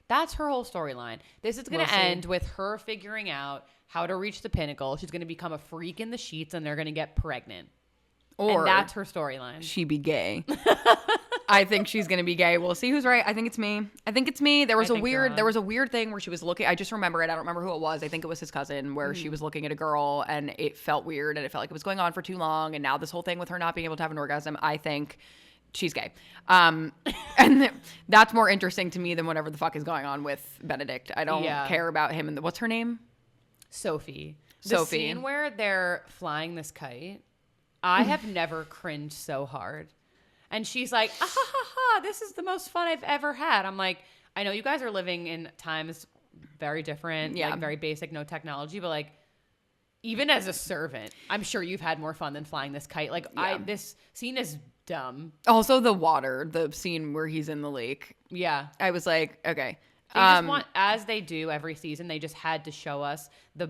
That's her whole storyline. This is going to end with her figuring out how to reach the pinnacle. She's going to become a freak in the sheets, and they're going to get pregnant. And that's her storyline. She be gay. I think she's gonna be gay. We'll see who's right. I think it's me. There was a weird thing where she was looking. I just remember it. I don't remember who it was. I think it was his cousin, where she was looking at a girl, and it felt weird, and it felt like it was going on for too long. And now this whole thing with her not being able to have an orgasm, I think she's gay. And that's more interesting to me than whatever the fuck is going on with Benedict. I don't care about him. And what's her name? Sophie. The scene where they're flying this kite, I have never cringed so hard. And she's like, ah, ha, ha, ha, this is the most fun I've ever had. I'm like, I know you guys are living in times very different, like very basic, no technology, but like, even as a servant, I'm sure you've had more fun than flying this kite. Like, this scene is dumb. Also, the scene where he's in the lake. Yeah. I was like, okay. They just want, as they do every season, they just had to show us the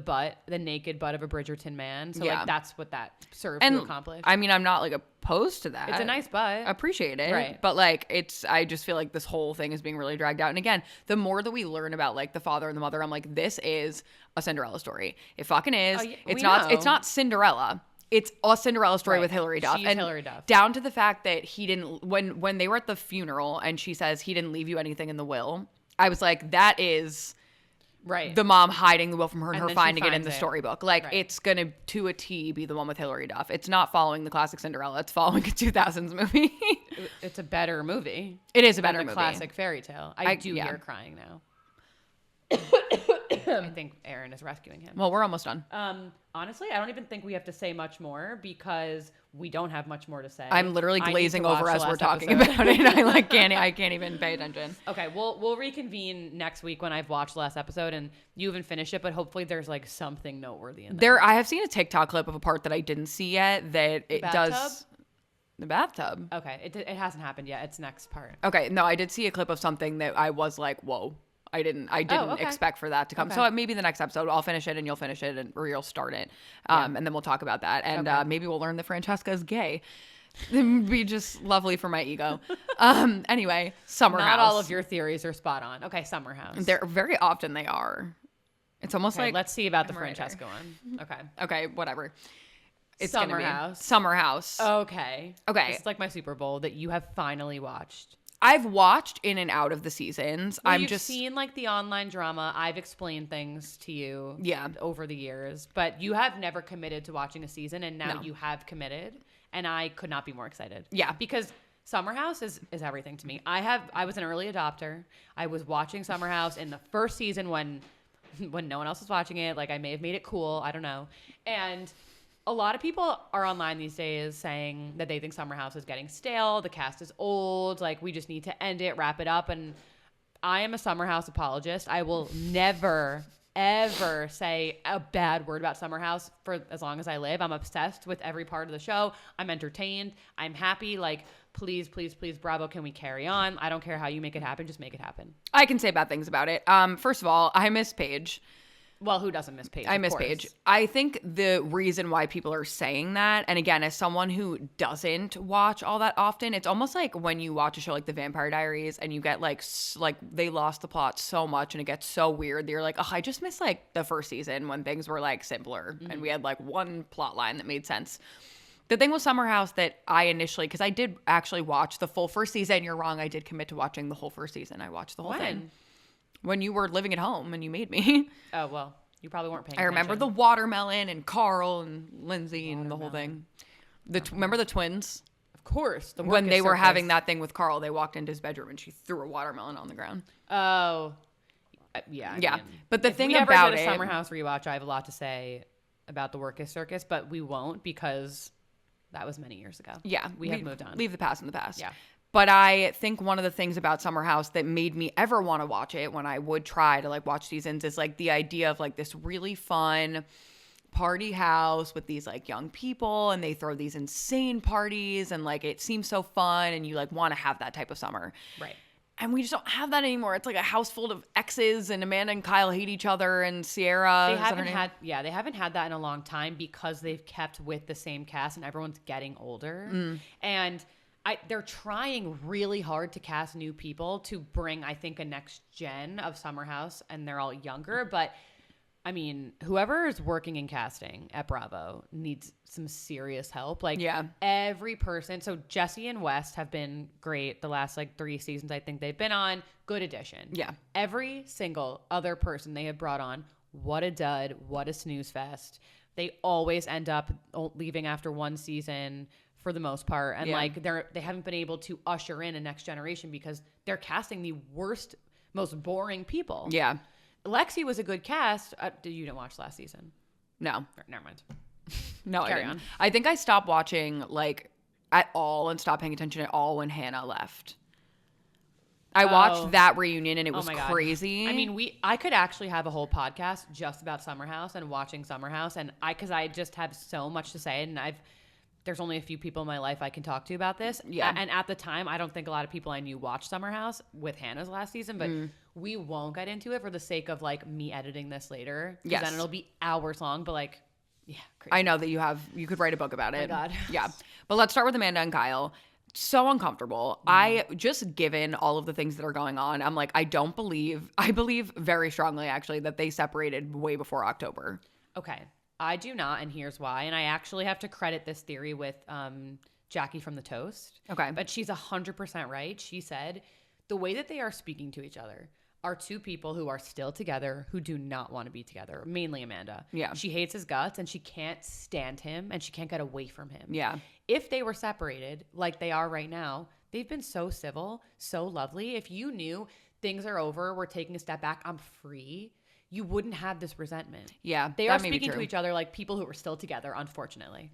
naked butt of a Bridgerton man. So like that's what that served to accomplish. I mean, I'm not like opposed to that. It's a nice butt. I appreciate it. Right. But like I just feel like this whole thing is being really dragged out. And again, the more that we learn about like the father and the mother, I'm like, this is a Cinderella story. It fucking is. It's not Cinderella. It's a Cinderella story with Hilary Duff. She's Hilary Duff. Down to the fact that he didn't, when they were at the funeral and she says he didn't leave you anything in the will, I was like, that is the mom hiding the will from her and her finding it in the storybook. Like, it's going to a T, be the one with Hilary Duff. It's not following the classic Cinderella. It's following a 2000s movie. It's a better movie. It is a better movie. Classic fairy tale. I do hear crying now. I think Aaron is rescuing him. Well, we're almost done. Honestly, I don't even think we have to say much more because we don't have much more to say. I'm literally glazing over as we're talking about it. I can't even pay attention. Okay, we'll reconvene next week when I've watched the last episode and you haven't finished it, but hopefully there's like something noteworthy in there. I have seen a TikTok clip of a part that I didn't see yet that it does. The bathtub. Okay, it hasn't happened yet. It's next part. Okay, no, I did see a clip of something that I was like, whoa. I didn't expect for that to come. Okay. So maybe the next episode I'll finish it and you'll finish it or you'll start it. And then we'll talk about that. And maybe we'll learn that Francesca is gay. It would be just lovely for my ego. Anyway, Summer House. Not all of your theories are spot on. Okay, Summer House. They're very often they are. It's almost like let's see about the Francesca one. Okay, whatever. It's Summer House. Summer House. Okay. This is like my Super Bowl that you have finally watched. I've watched in and out of the seasons. Well, you've seen like the online drama. I've explained things to you over the years, but you have never committed to watching a season, and now you have committed, and I could not be more excited. Yeah. Because Summer House is everything to me. I was an early adopter. I was watching Summer House in the first season when no one else was watching it. Like I may have made it cool. I don't know. And a lot of people are online these days saying that they think Summer House is getting stale. The cast is old. Like, we just need to end it, wrap it up. And I am a Summer House apologist. I will never, ever say a bad word about Summer House for as long as I live. I'm obsessed with every part of the show. I'm entertained. I'm happy. Like, please, please, please, Bravo, can we carry on? I don't care how you make it happen. Just make it happen. I can say bad things about it. First of all, I miss Paige. Well, who doesn't miss Paige? I miss Paige. I think the reason why people are saying that, and again, as someone who doesn't watch all that often, it's almost like when you watch a show like The Vampire Diaries and you get like they lost the plot so much and it gets so weird. You're like, oh, I just miss like the first season when things were like simpler and we had like one plot line that made sense. The thing with Summer House that I initially, because I did actually watch the full first season. You're wrong. I did commit to watching the whole first season. I watched the whole thing. When you were living at home and you made me. Oh, well, you probably weren't paying I remember attention. the watermelon and Carl and Lindsay and the whole thing. Remember the twins? Of course. When they were having that thing with Carl, they walked into his bedroom and she threw a watermelon on the ground. Oh. Yeah. I Yeah. mean, But the if thing we ever about did a it, Summer House rewatch, I have a lot to say about the Workus Circus, but we won't because that was many years ago. yeah, We have moved on. Leave the past in the past. Yeah. But I think one of the things about Summer House that made me ever want to watch it when I would try to like watch seasons is like the idea of like this really fun party house with these like young people, and they throw these insane parties, and like it seems so fun, and you like want to have that type of summer. Right. And we just don't have that anymore. It's like a house full of exes, and Amanda and Kyle hate each other, and Sierra. They haven't had that in a long time because they've kept with the same cast and everyone's getting older. And they're trying really hard to cast new people to bring, I think, a next gen of Summer House, and they're all younger. But I mean, whoever is working in casting at Bravo needs some serious help. Like every person. So Jesse and West have been great the last like 3 seasons I think they've been on. Good addition. Yeah. Every single other person they have brought on, what a dud, what a snooze fest. They always end up leaving after 1 season for the most part. And like they haven't been able to usher in a next generation because they're casting the worst, most boring people. Yeah. Lexi was a good cast. You didn't watch last season? No. Never mind. No, Carry I didn't. on. I think I stopped watching like at all and stopped paying attention at all when Hannah left. I watched that reunion and it was crazy. I mean, I could actually have a whole podcast just about Summer House and watching Summer House, and because I just have so much to say, and there's only a few people in my life I can talk to about this. Yeah. And at the time, I don't think a lot of people I knew watched Summer House with Hannah's last season, but we won't get into it for the sake of like me editing this later. Yes. Then it'll be hours long, but like, yeah. Crazy. I know that you could write a book about it. Oh my God. Yeah. But let's start with Amanda and Kyle. So uncomfortable. I just, given all of the things that are going on, I'm like, I believe very strongly actually that they separated way before October. Okay. I do not, and here's why. And I actually have to credit this theory with Jackie from The Toast. Okay. But she's 100% right. She said, the way that they are speaking to each other are 2 people who are still together who do not want to be together, mainly Amanda. Yeah. She hates his guts, and she can't stand him, and she can't get away from him. Yeah. If they were separated, like they are right now, they've been so civil, so lovely. If you knew things are over, we're taking a step back, I'm free, you wouldn't have this resentment. Yeah, they are speaking to each other like people who are still together, unfortunately.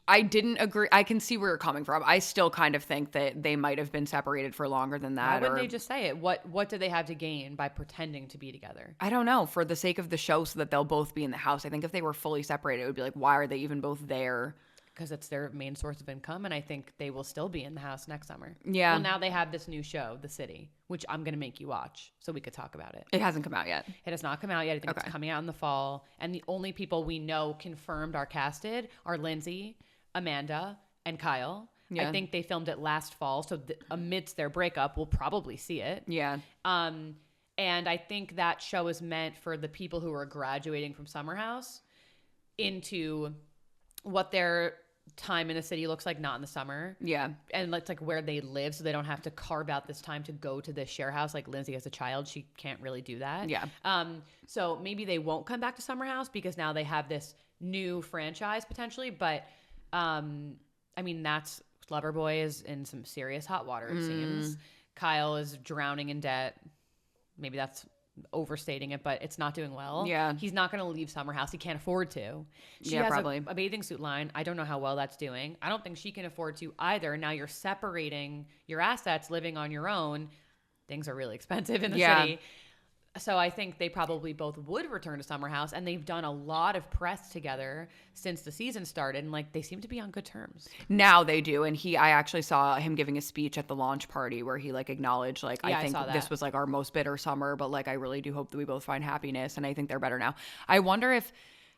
I didn't agree. I can see where you're coming from. I still kind of think that they might have been separated for longer than that. Why wouldn't they just say it? What do they have to gain by pretending to be together? I don't know. For the sake of the show, so that they'll both be in the house. I think if they were fully separated, it would be like, why are they even both there? Because it's their main source of income, and I think they will still be in the house next summer. Yeah. Well, now they have this new show, The City, which I'm going to make you watch so we could talk about it. It hasn't come out yet. It has not come out yet. I think it's coming out in the fall. And the only people we know confirmed are casted are Lindsay, Amanda, and Kyle. Yeah. I think they filmed it last fall, so amidst their breakup, we'll probably see it. Yeah. And I think that show is meant for the people who are graduating from Summer House into what their time in the city looks like, not in the summer. Yeah. And it's like where they live, so they don't have to carve out this time to go to this share house. Like Lindsay as a child, she can't really do that. Yeah. So maybe they won't come back to Summer House because now they have this new franchise potentially. But I mean, that's Loverboy is in some serious hot water, it seems. Kyle is drowning in debt. Maybe that's overstating it, but it's not doing well. Yeah. He's not going to leave Summer House. He can't afford to. She has probably a bathing suit line. I don't know how well that's doing. I don't think she can afford to either. Now you're separating your assets, living on your own. Things are really expensive in the city. So I think they probably both would return to Summer House, and they've done a lot of press together since the season started, and like they seem to be on good terms. Now they do, and I actually saw him giving a speech at the launch party where he like acknowledged like I think this was like our most bitter summer, but like I really do hope that we both find happiness, and I think they're better now. I wonder if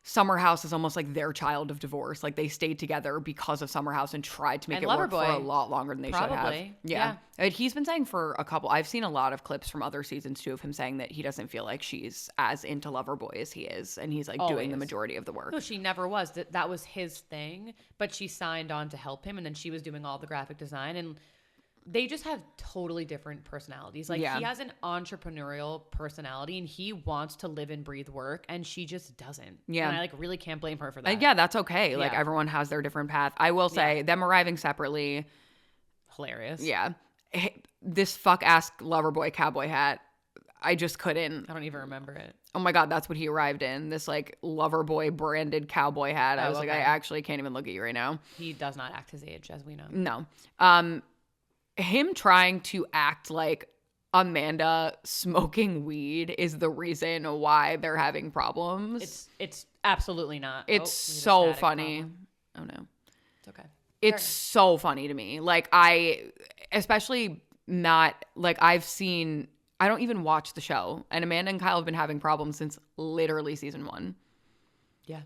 Summer House is almost like their child of divorce. Like they stayed together because of Summer House and tried to make it work for a lot longer than they should have. Yeah. He's been saying for a couple, I've seen a lot of clips from other seasons too of him saying that he doesn't feel like she's as into Loverboy as he is. And he's like doing the majority of the work. No, she never was. That was his thing, but she signed on to help him. And then she was doing all the graphic design, and they just have totally different personalities. Like he has an entrepreneurial personality and he wants to live and breathe work, and she just doesn't. Yeah. And I like really can't blame her for that. Yeah, that's okay. Like everyone has their different path. I will say them arriving separately. Hilarious. Yeah. This fuck ass Loverboy cowboy hat. I just couldn't. I don't even remember it. Oh my God, that's what he arrived in. This like Loverboy branded cowboy hat. I was like, I actually can't even look at you right now. He does not act his age, as we know. No. Him trying to act like Amanda smoking weed is the reason why they're having problems. It's absolutely not. It's so funny. Problem. Oh no. It's okay. It's so funny to me. Like especially not like I've seen, I don't even watch the show, and Amanda and Kyle have been having problems since literally season 1. Yeah.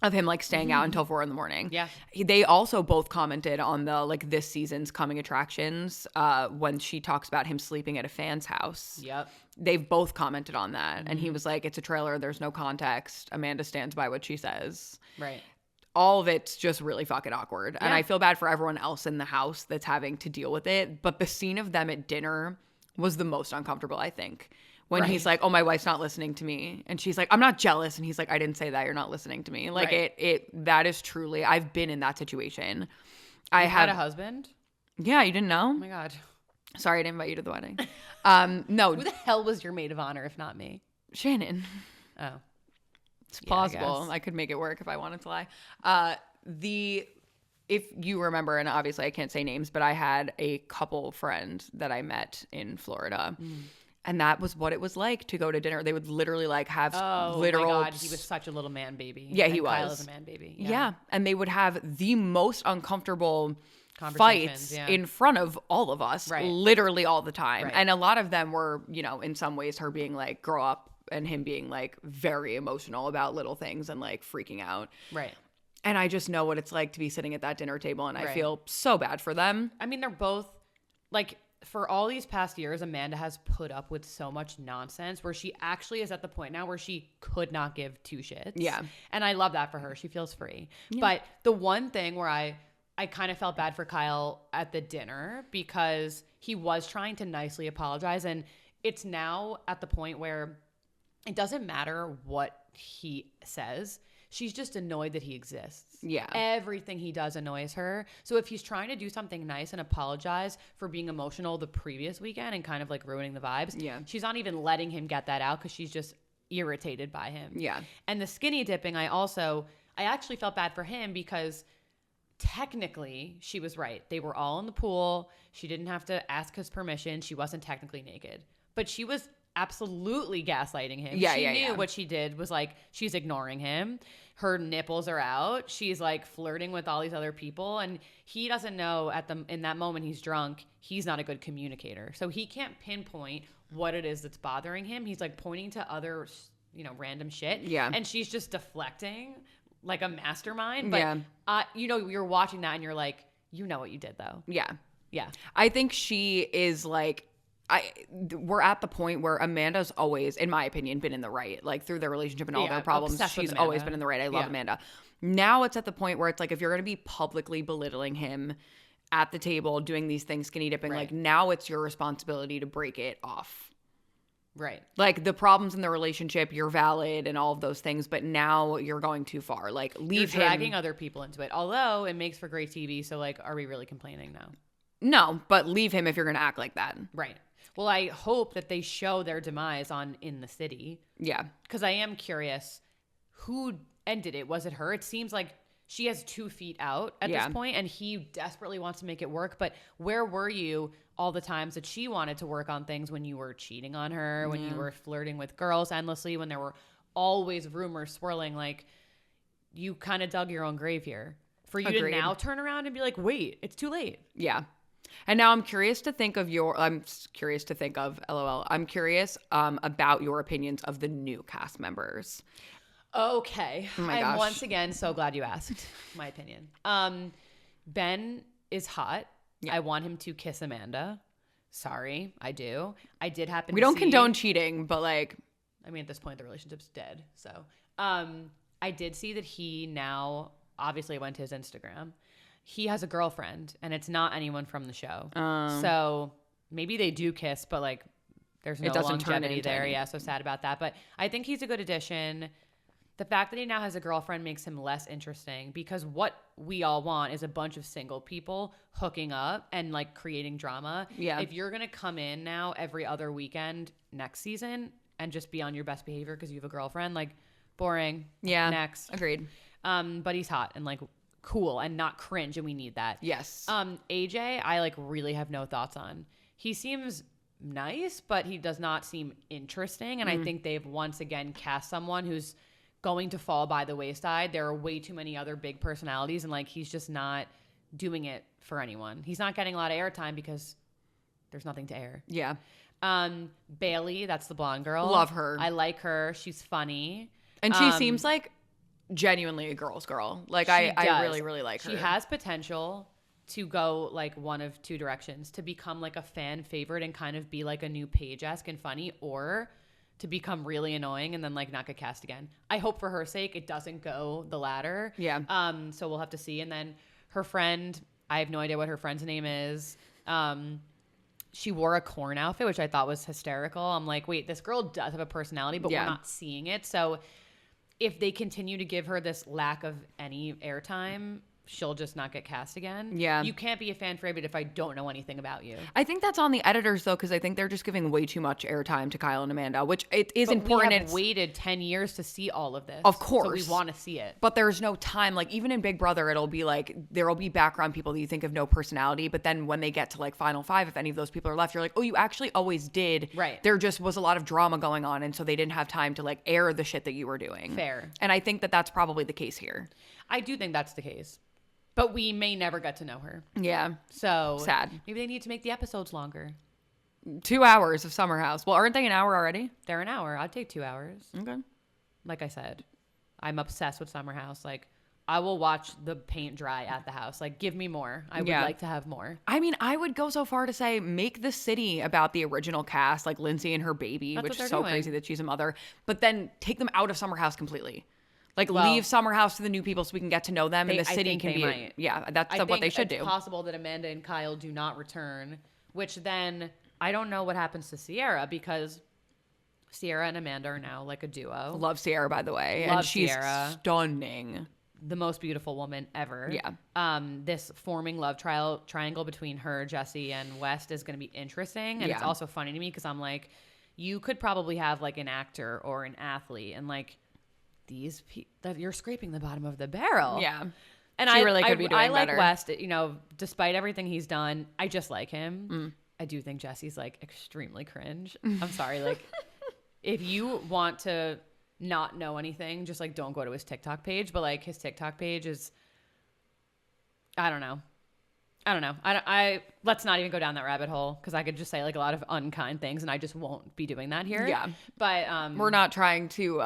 Of him like staying out until 4 a.m. Yeah. They also both commented on the like this season's coming attractions when she talks about him sleeping at a fan's house. Yep. They've both commented on that. And he was like, it's a trailer. There's no context. Amanda stands by what she says. Right. All of it's just really fucking awkward. Yeah. And I feel bad for everyone else in the house that's having to deal with it. But the scene of them at dinner was the most uncomfortable, I think. When he's like, oh, my wife's not listening to me. And she's like, I'm not jealous. And he's like, I didn't say that. You're not listening to me. Like that is truly, I've been in that situation. I had a husband? Yeah, you didn't know? Oh my God. Sorry, I didn't invite you to the wedding. No. Who the hell was your maid of honor if not me? Shannon. Oh. It's plausible. I could make it work if I wanted to lie. If you remember, and obviously I can't say names, but I had a couple friend that I met in Florida. And that was what it was like to go to dinner. They would literally like have literal. Oh my God, he was such a little man baby. Yeah, he was. Kyle was a man baby. Yeah. And they would have the most uncomfortable fights in front of all of us, literally all the time. And a lot of them were, you know, in some ways her being like, grow up, and him being like very emotional about little things and like freaking out. Right. And I just know what it's like to be sitting at that dinner table, and I feel so bad for them. I mean, they're both like, for all these past years, Amanda has put up with so much nonsense where she actually is at the point now where she could not give two shits. Yeah. And I love that for her. She feels free. Yeah. But the one thing where I kind of felt bad for Kyle at the dinner because he was trying to nicely apologize. And it's now at the point where it doesn't matter what he says. She's just annoyed that he exists. Yeah. Everything he does annoys her. So if he's trying to do something nice and apologize for being emotional the previous weekend and kind of like ruining the vibes, she's not even letting him get that out because she's just irritated by him. Yeah. And the skinny dipping, I actually felt bad for him because technically she was right. They were all in the pool. She didn't have to ask his permission. She wasn't technically naked. But she was absolutely gaslighting him. She knew what she did was like, she's ignoring him. Her nipples are out. She's like flirting with all these other people. And he doesn't know in that moment he's drunk. He's not a good communicator. So he can't pinpoint what it is that's bothering him. He's like pointing to other, random shit. Yeah. And she's just deflecting like a mastermind. But, you're watching that and you're like, you know what you did though. Yeah. Yeah. I think she is like, we're at the point where Amanda's always, in my opinion, been in the right. Like through their relationship and all their problems, she's always been in the right. I love Amanda. Now it's at the point where it's like, if you're going to be publicly belittling him at the table, doing these things, skinny dipping, like now it's your responsibility to break it off. Right. Like the problems in the relationship, you're valid and all of those things, but now you're going too far. Like leave him. You're dragging other people into it. Although it makes for great TV. So like, are we really complaining now? No, but leave him if you're going to act like that. Right. Well, I hope that they show their demise In the City. Yeah. Because I am curious, who ended it? Was it her? It seems like she has 2 feet out at this point, and he desperately wants to make it work. But where were you all the times that she wanted to work on things when you were cheating on her, when you were flirting with girls endlessly, when there were always rumors swirling? Like, you kind of dug your own grave here. For you to now turn around and be like, wait, it's too late. Yeah. And now I'm curious to think of LOL. I'm curious about your opinions of the new cast members. Okay. Oh my gosh. I'm once again so glad you asked my opinion. Ben is hot. Yeah. I want him to kiss Amanda. Sorry, I do. I did happen to see. We don't condone cheating, but like. I mean, at this point, the relationship's dead. So I did see that he now obviously went to his Instagram. He has a girlfriend, and it's not anyone from the show. So maybe they do kiss, but like there's no longevity there. Yeah, so sad about that. But I think he's a good addition. The fact that he now has a girlfriend makes him less interesting because what we all want is a bunch of single people hooking up and like creating drama. Yeah. If you're going to come in now every other weekend next season and just be on your best behavior because you have a girlfriend, like boring. Yeah. Next. Agreed. But he's hot and like cool and not cringe, and we need that. Yes. AJ, I like really have no thoughts on. He seems nice, but he does not seem interesting. And I think they've once again cast someone who's going to fall by the wayside. There are way too many other big personalities, and like he's just not doing it for anyone. He's not getting a lot of airtime because there's nothing to air. Yeah. Bailey, that's the blonde girl. Love her. I like her. She's funny. And she seems like genuinely a girl's girl. Like I really, really like her. She has potential to go like one of two directions, to become like a fan favorite and kind of be like a new Paige-esque and funny, or to become really annoying and then like not get cast again. I hope for her sake it doesn't go the latter. Yeah. So we'll have to see. And then her friend, I have no idea what her friend's name is. She wore a corn outfit, which I thought was hysterical. I'm like, wait, this girl does have a personality, but we're not seeing it. So if they continue to give her this lack of any airtime, she'll just not get cast again. Yeah. You can't be a fan favorite if I don't know anything about you. I think that's on the editors, though, because I think they're just giving way too much airtime to Kyle and Amanda, which it is important. We have waited 10 years to see all of this. Of course. So we want to see it. But there's no time. Like, even in Big Brother, it'll be like, there'll be background people that you think have no personality. But then when they get to like Final Five, if any of those people are left, you're like, oh, you actually always did. Right. There just was a lot of drama going on. And so they didn't have time to like air the shit that you were doing. Fair. And I think that that's probably the case here. I do think that's the case. But we may never get to know her. Yeah. So sad. Maybe they need to make the episodes longer. 2 hours of Summer House. Well, aren't they an hour already? They're an hour. I'd take 2 hours. Okay. Like I said, I'm obsessed with Summer House. Like, I will watch the paint dry at the house. Like, give me more. I would like to have more. I mean, I would go so far to say make the city about the original cast, like Lindsay and her baby, That's which what is they're so doing. crazy that she's a mother, but then take them out of Summer House completely. Like, leave Summer House to the new people so we can get to know them, and the city can be. Might. Yeah, that's what they should do. It's possible that Amanda and Kyle do not return, which then I don't know what happens to Sierra, because Sierra and Amanda are now like a duo. Love Sierra, by the way. Love and she's Sierra. Stunning. The most beautiful woman ever. Yeah. This forming love triangle between her, Jesse, and West is going to be interesting. And it's also funny to me because I'm like, you could probably have like an actor or an athlete, and like, these that you're scraping the bottom of the barrel. Yeah. And she really could be doing I like better. West, you know, despite everything he's done, I just like him. I do think Jesse's like extremely cringe. I'm sorry. Like, if you want to not know anything, just like don't go to his TikTok page. But like his TikTok page is, I don't know. I let's not even go down that rabbit hole, because I could just say like a lot of unkind things, and I just won't be doing that here. Yeah. But we're not trying to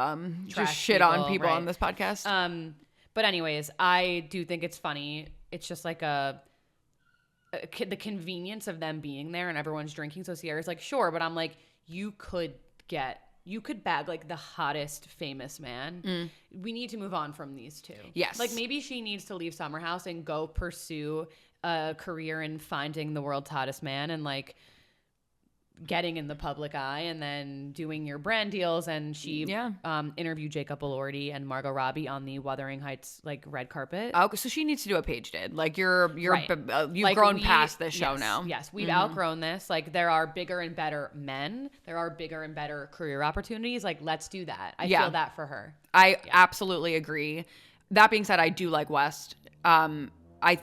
just shit on people on this podcast. But anyways, I do think it's funny. It's just like the convenience of them being there and everyone's drinking. So Sierra's like, sure, but I'm like, you could bag like the hottest famous man. We need to move on from these two. Yes. Like, maybe she needs to leave Summer House and go pursue a career in finding the world's hottest man and like getting in the public eye, and then doing your brand deals. And she interviewed Jacob Elordi and Margot Robbie on the Wuthering Heights like red carpet. Oh, so she needs to do what Paige did. Like, you've Like, grown past this show now. Yes, we've outgrown this. Like, there are bigger and better men. There are bigger and better career opportunities. Like, let's do that. I feel that for her. I absolutely agree. That being said, I do like West. I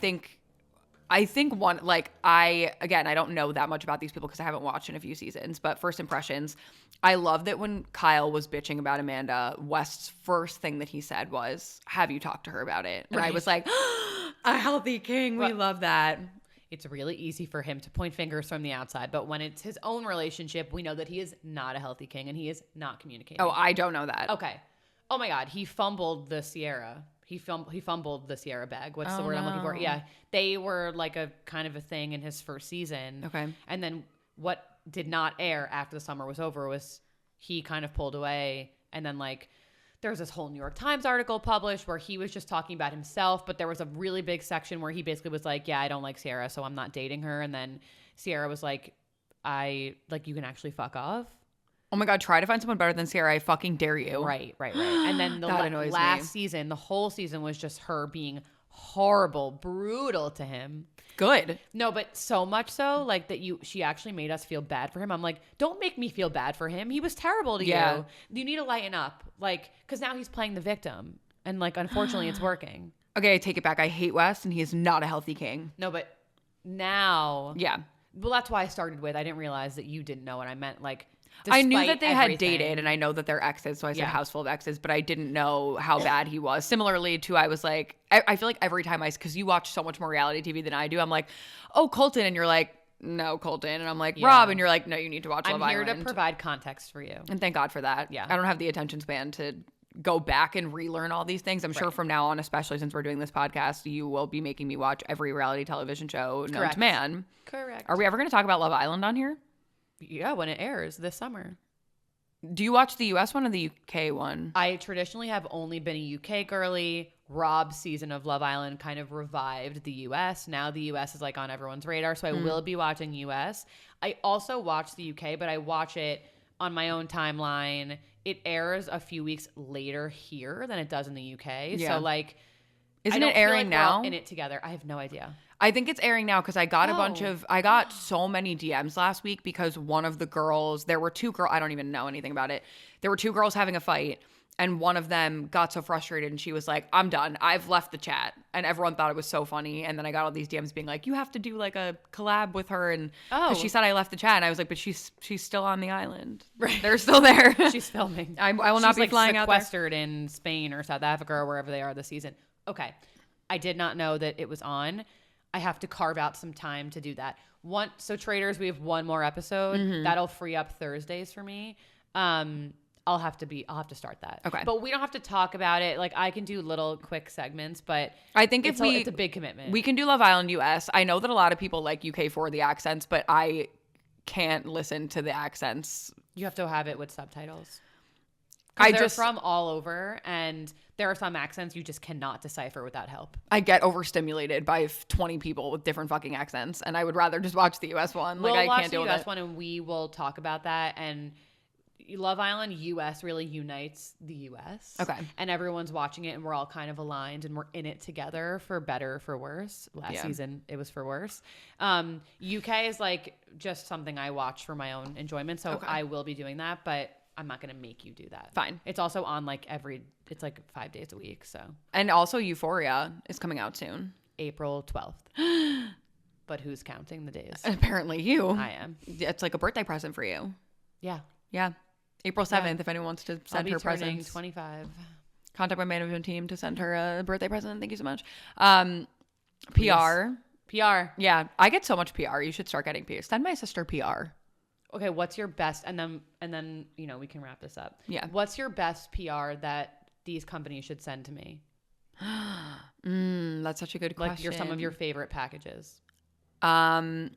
think one, like, I don't know that much about these people because I haven't watched in a few seasons, but first impressions, I love that when Kyle was bitching about Amanda, West's first thing that he said was, have you talked to her about it? And I was like, a healthy king. We love that. It's really easy for him to point fingers from the outside, but when it's his own relationship, we know that he is not a healthy king and he is not communicating. Oh, I don't know that. Okay. Oh my God. He fumbled the Sierra. He fumbled the Sierra bag. What's the word I'm looking for? Yeah. They were like a kind of a thing in his first season. Okay. And then what did not air after the summer was over was he kind of pulled away. And then like there was this whole New York Times article published where he was just talking about himself, but there was a really big section where he basically was like, yeah, I don't like Sierra, so I'm not dating her. And then Sierra was like, you can actually fuck off. Oh my God, try to find someone better than Sierra. I fucking dare you. Right. And then the That annoys last me. season, the whole season was just her being horrible, brutal to him. Good. No, but so much so, like she actually made us feel bad for him. I'm like, don't make me feel bad for him. He was terrible to you. You need to lighten up. Like, because now he's playing the victim. And like, unfortunately, it's working. Okay, I take it back. I hate West, and he is not a healthy king. No, but now. Yeah. Well, that's why I started with, I didn't realize that you didn't know what I meant. Like, I knew that they had everything. dated, and I know that they're exes, so I said house full of exes, but I didn't know how bad he was. Similarly to, I was like, I feel like every time because you watch so much more reality TV than I do, I'm like, oh, Colton, and you're like, no, Colton, and I'm like, Rob, and you're like, no, you need to watch Love Island. I'm here to provide context for you. And thank God for that. Yeah. I don't have the attention span to go back and relearn all these things. I'm sure from now on, especially since we're doing this podcast, you will be making me watch every reality television show known to man. Correct. Are we ever going to talk about Love Island on here? Yeah, when it airs this summer. Do you watch the US one or the UK one? I traditionally have only been a UK girly. Rob's season of Love Island kind of revived the US. Now the US is like on everyone's radar, so I will be watching US. I also watch the UK, but I watch it on my own timeline. It airs a few weeks later here than it does in the UK. Yeah. So like, Isn't it airing now? We're all in it together. I have no idea. I think it's airing now because I got I got so many DMs last week because one of the girls, there were two girls, I don't even know anything about it. There were two girls having a fight, and one of them got so frustrated and she was like, I'm done. I've left the chat. And everyone thought it was so funny. And then I got all these DMs being like, you have to do like a collab with her. And because she said I left the chat. And I was like, but she's still on the island. Right. They're still there. She's filming. I will not be flying out there. She's sequestered in Spain or South Africa or wherever they are this season. Okay. I did not know that it was on. I have to carve out some time to do that. So Traitors, we have one more episode. That'll free up Thursdays for me. I'll have to start that. Okay. But we don't have to talk about it. Like, I can do little quick segments, but I think it's a big commitment. We can do Love Island US. I know that a lot of people like UK for the accents, but I can't listen to the accents. You have to have it with subtitles. They're from all over, and there are some accents you just cannot decipher without help. I get overstimulated by 20 people with different fucking accents, and I would rather just watch the US one. We'll I watch can't the deal US with it. one, and we will talk about that. And Love Island US really unites the US. Okay. And everyone's watching it, and we're all kind of aligned, and we're in it together for better or for worse. Last season, it was for worse. UK is like just something I watch for my own enjoyment, so I will be doing that, but I'm not going to make you do that. Fine. It's also on like it's like 5 days a week, so. And also Euphoria is coming out soon. April 12th. But who's counting the days? Apparently you. I am. It's like a birthday present for you. Yeah. Yeah. April 7th, if anyone wants to send her presents. 25. Contact my management team to send her a birthday present. Thank you so much. PR. PR. Yeah. I get so much PR. You should start getting PR. Send my sister PR. Okay, what's your best, and then we can wrap this up. Yeah. What's your best PR that these companies should send to me? That's such a good question. Like some of your favorite packages. I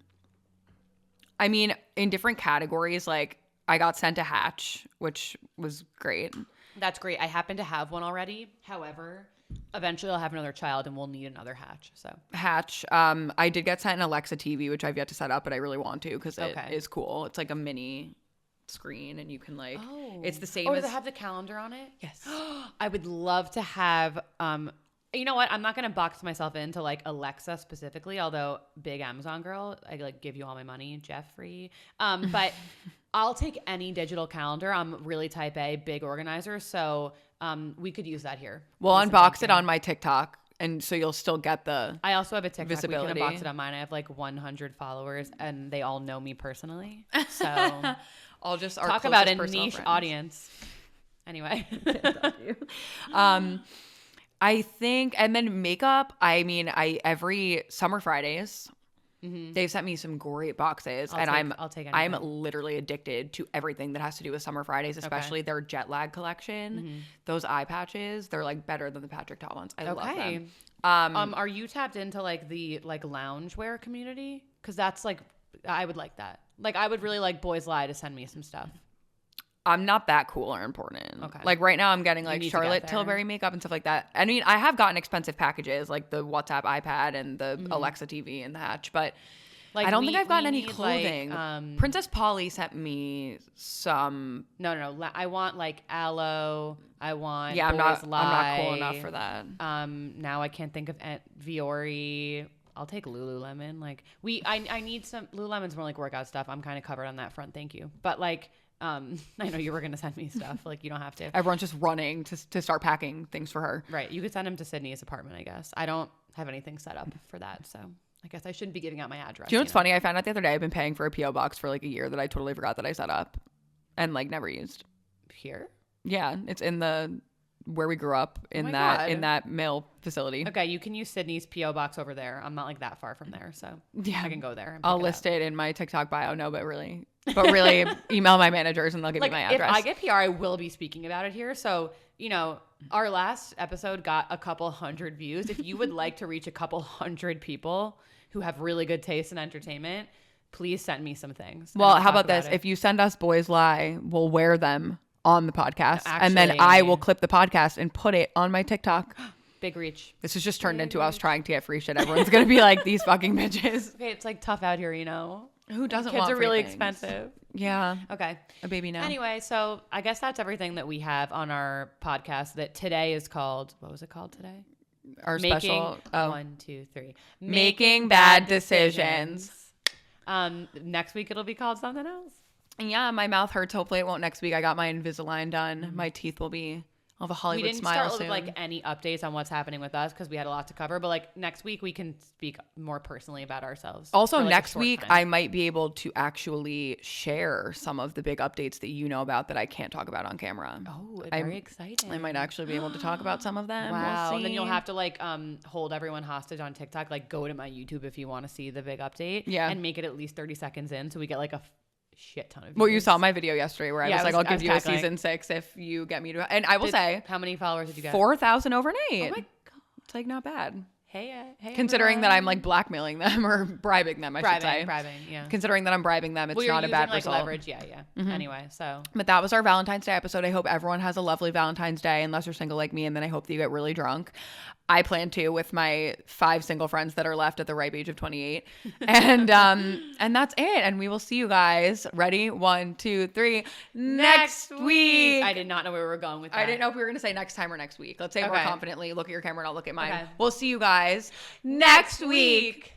mean, in different categories, like I got sent a Hatch, which was great. That's great. I happen to have one already. However, eventually I'll have another child and we'll need another Hatch. So Hatch. I did get sent an Alexa TV, which I've yet to set up, but I really want to because it is cool. It's like a mini screen and you can like, it's the same does as... it have the calendar on it? Yes. I would love to have... you know what? I'm not going to box myself into like Alexa specifically, although big Amazon girl, I like give you all my money, Jeffrey. But I'll take any digital calendar. I'm really type A, big organizer. So we could use that here. We'll unbox it on my TikTok. And so you'll still get the I also have a TikTok. visibility. We can unbox it on mine. I have like 100 followers and they all know me personally. So I'll just talk about a niche audience. Anyway. I think, and then makeup, I mean, every Summer Fridays, they've sent me some great boxes. I'll take I'm literally addicted to everything that has to do with Summer Fridays, especially their jet lag collection. Those eye patches, they're like better than the Patrick Ta ones. I love them. Are you tapped into like the like loungewear community? Because that's like, I would like that. Like I would really like Boys Lie to send me some stuff. I'm not that cool or important. Okay. Like right now I'm getting like Charlotte Tilbury makeup and stuff like that. I mean, I have gotten expensive packages like the WhatsApp iPad and the Alexa TV and the Hatch, but Like I don't think I've gotten any need, clothing. Like, Princess Polly sent me some. No. I want like aloe. I want. Yeah, I'm Boys not cool Lie. enough for that. Now I can't think of Viore. I'll take Lululemon. Like I need some. Lululemon's more like workout stuff. I'm kind of covered on that front. Thank you. But like, I know you were gonna send me stuff. Like you don't have to. Everyone's just running to start packing things for her. Right. You could send him to Sydney's apartment. I guess I don't have anything set up for that, so I guess I shouldn't be giving out my address. Do you know what's funny? I found out the other day I've been paying for a PO box for like a year that I totally forgot that I set up, and like never used. Here? Yeah, it's in the where we grew up in that mail facility. Okay, you can use Sydney's PO box over there. I'm not like that far from there, so yeah, I can go there. I'll list it in my TikTok bio. No, but really, email my managers and they'll give me my address. If I get PR, I will be speaking about it here. So our last episode got a couple hundred views. If you would like to reach a couple hundred people who have really good taste in entertainment, please send me some things. Well, how about this? If you send us Boys Lie, we'll wear them on the podcast. And then I will clip the podcast and put it on my TikTok. Big reach. This has just turned into us trying to get free shit. Everyone's going to be like, these fucking bitches. Okay, it's like tough out here, Who doesn't Kids want are really things? expensive. Yeah. Okay. A baby now. Anyway, so I guess that's everything that we have on our podcast that today is called, what was it called today? Our special. One, two, three. Making bad decisions. Next week it'll be called something else. Yeah, my mouth hurts. Hopefully it won't next week. I got my Invisalign done. My teeth will be... I'll have a Hollywood smile soon. We didn't start with like any updates on what's happening with us because we had a lot to cover. But like next week we can speak more personally about ourselves. Also like next week I might be able to actually share some of the big updates that you know about that I can't talk about on camera. Oh, very exciting. I might actually be able to talk about some of them. Wow. We'll and then you'll have to like hold everyone hostage on TikTok. Like go to my YouTube if you want to see the big update. Yeah. And make it at least 30 seconds in so we get like a shit ton of views. Well, you saw my video yesterday where I was like, I'll give you a season 6 if you get me to... And I will say... How many followers did you get? 4,000 overnight. Oh my God. It's like not bad. Hey, considering that I'm like blackmailing them or bribing them, I should say. Bribing, yeah. Considering that I'm bribing them, it's not a bad like result. Leverage, yeah. Mm-hmm. Anyway, so. But that was our Valentine's Day episode. I hope everyone has a lovely Valentine's Day, unless you're single like me, and then I hope that you get really drunk. I plan to with my 5 single friends that are left at the ripe age of 28. And that's it. And we will see you guys. Ready? 1, 2, 3. Next week. I did not know where we were going with that. I didn't know if we were going to say next time or next week. Let's say more confidently. Look at your camera and I'll look at mine. Okay. We'll see you guys next week.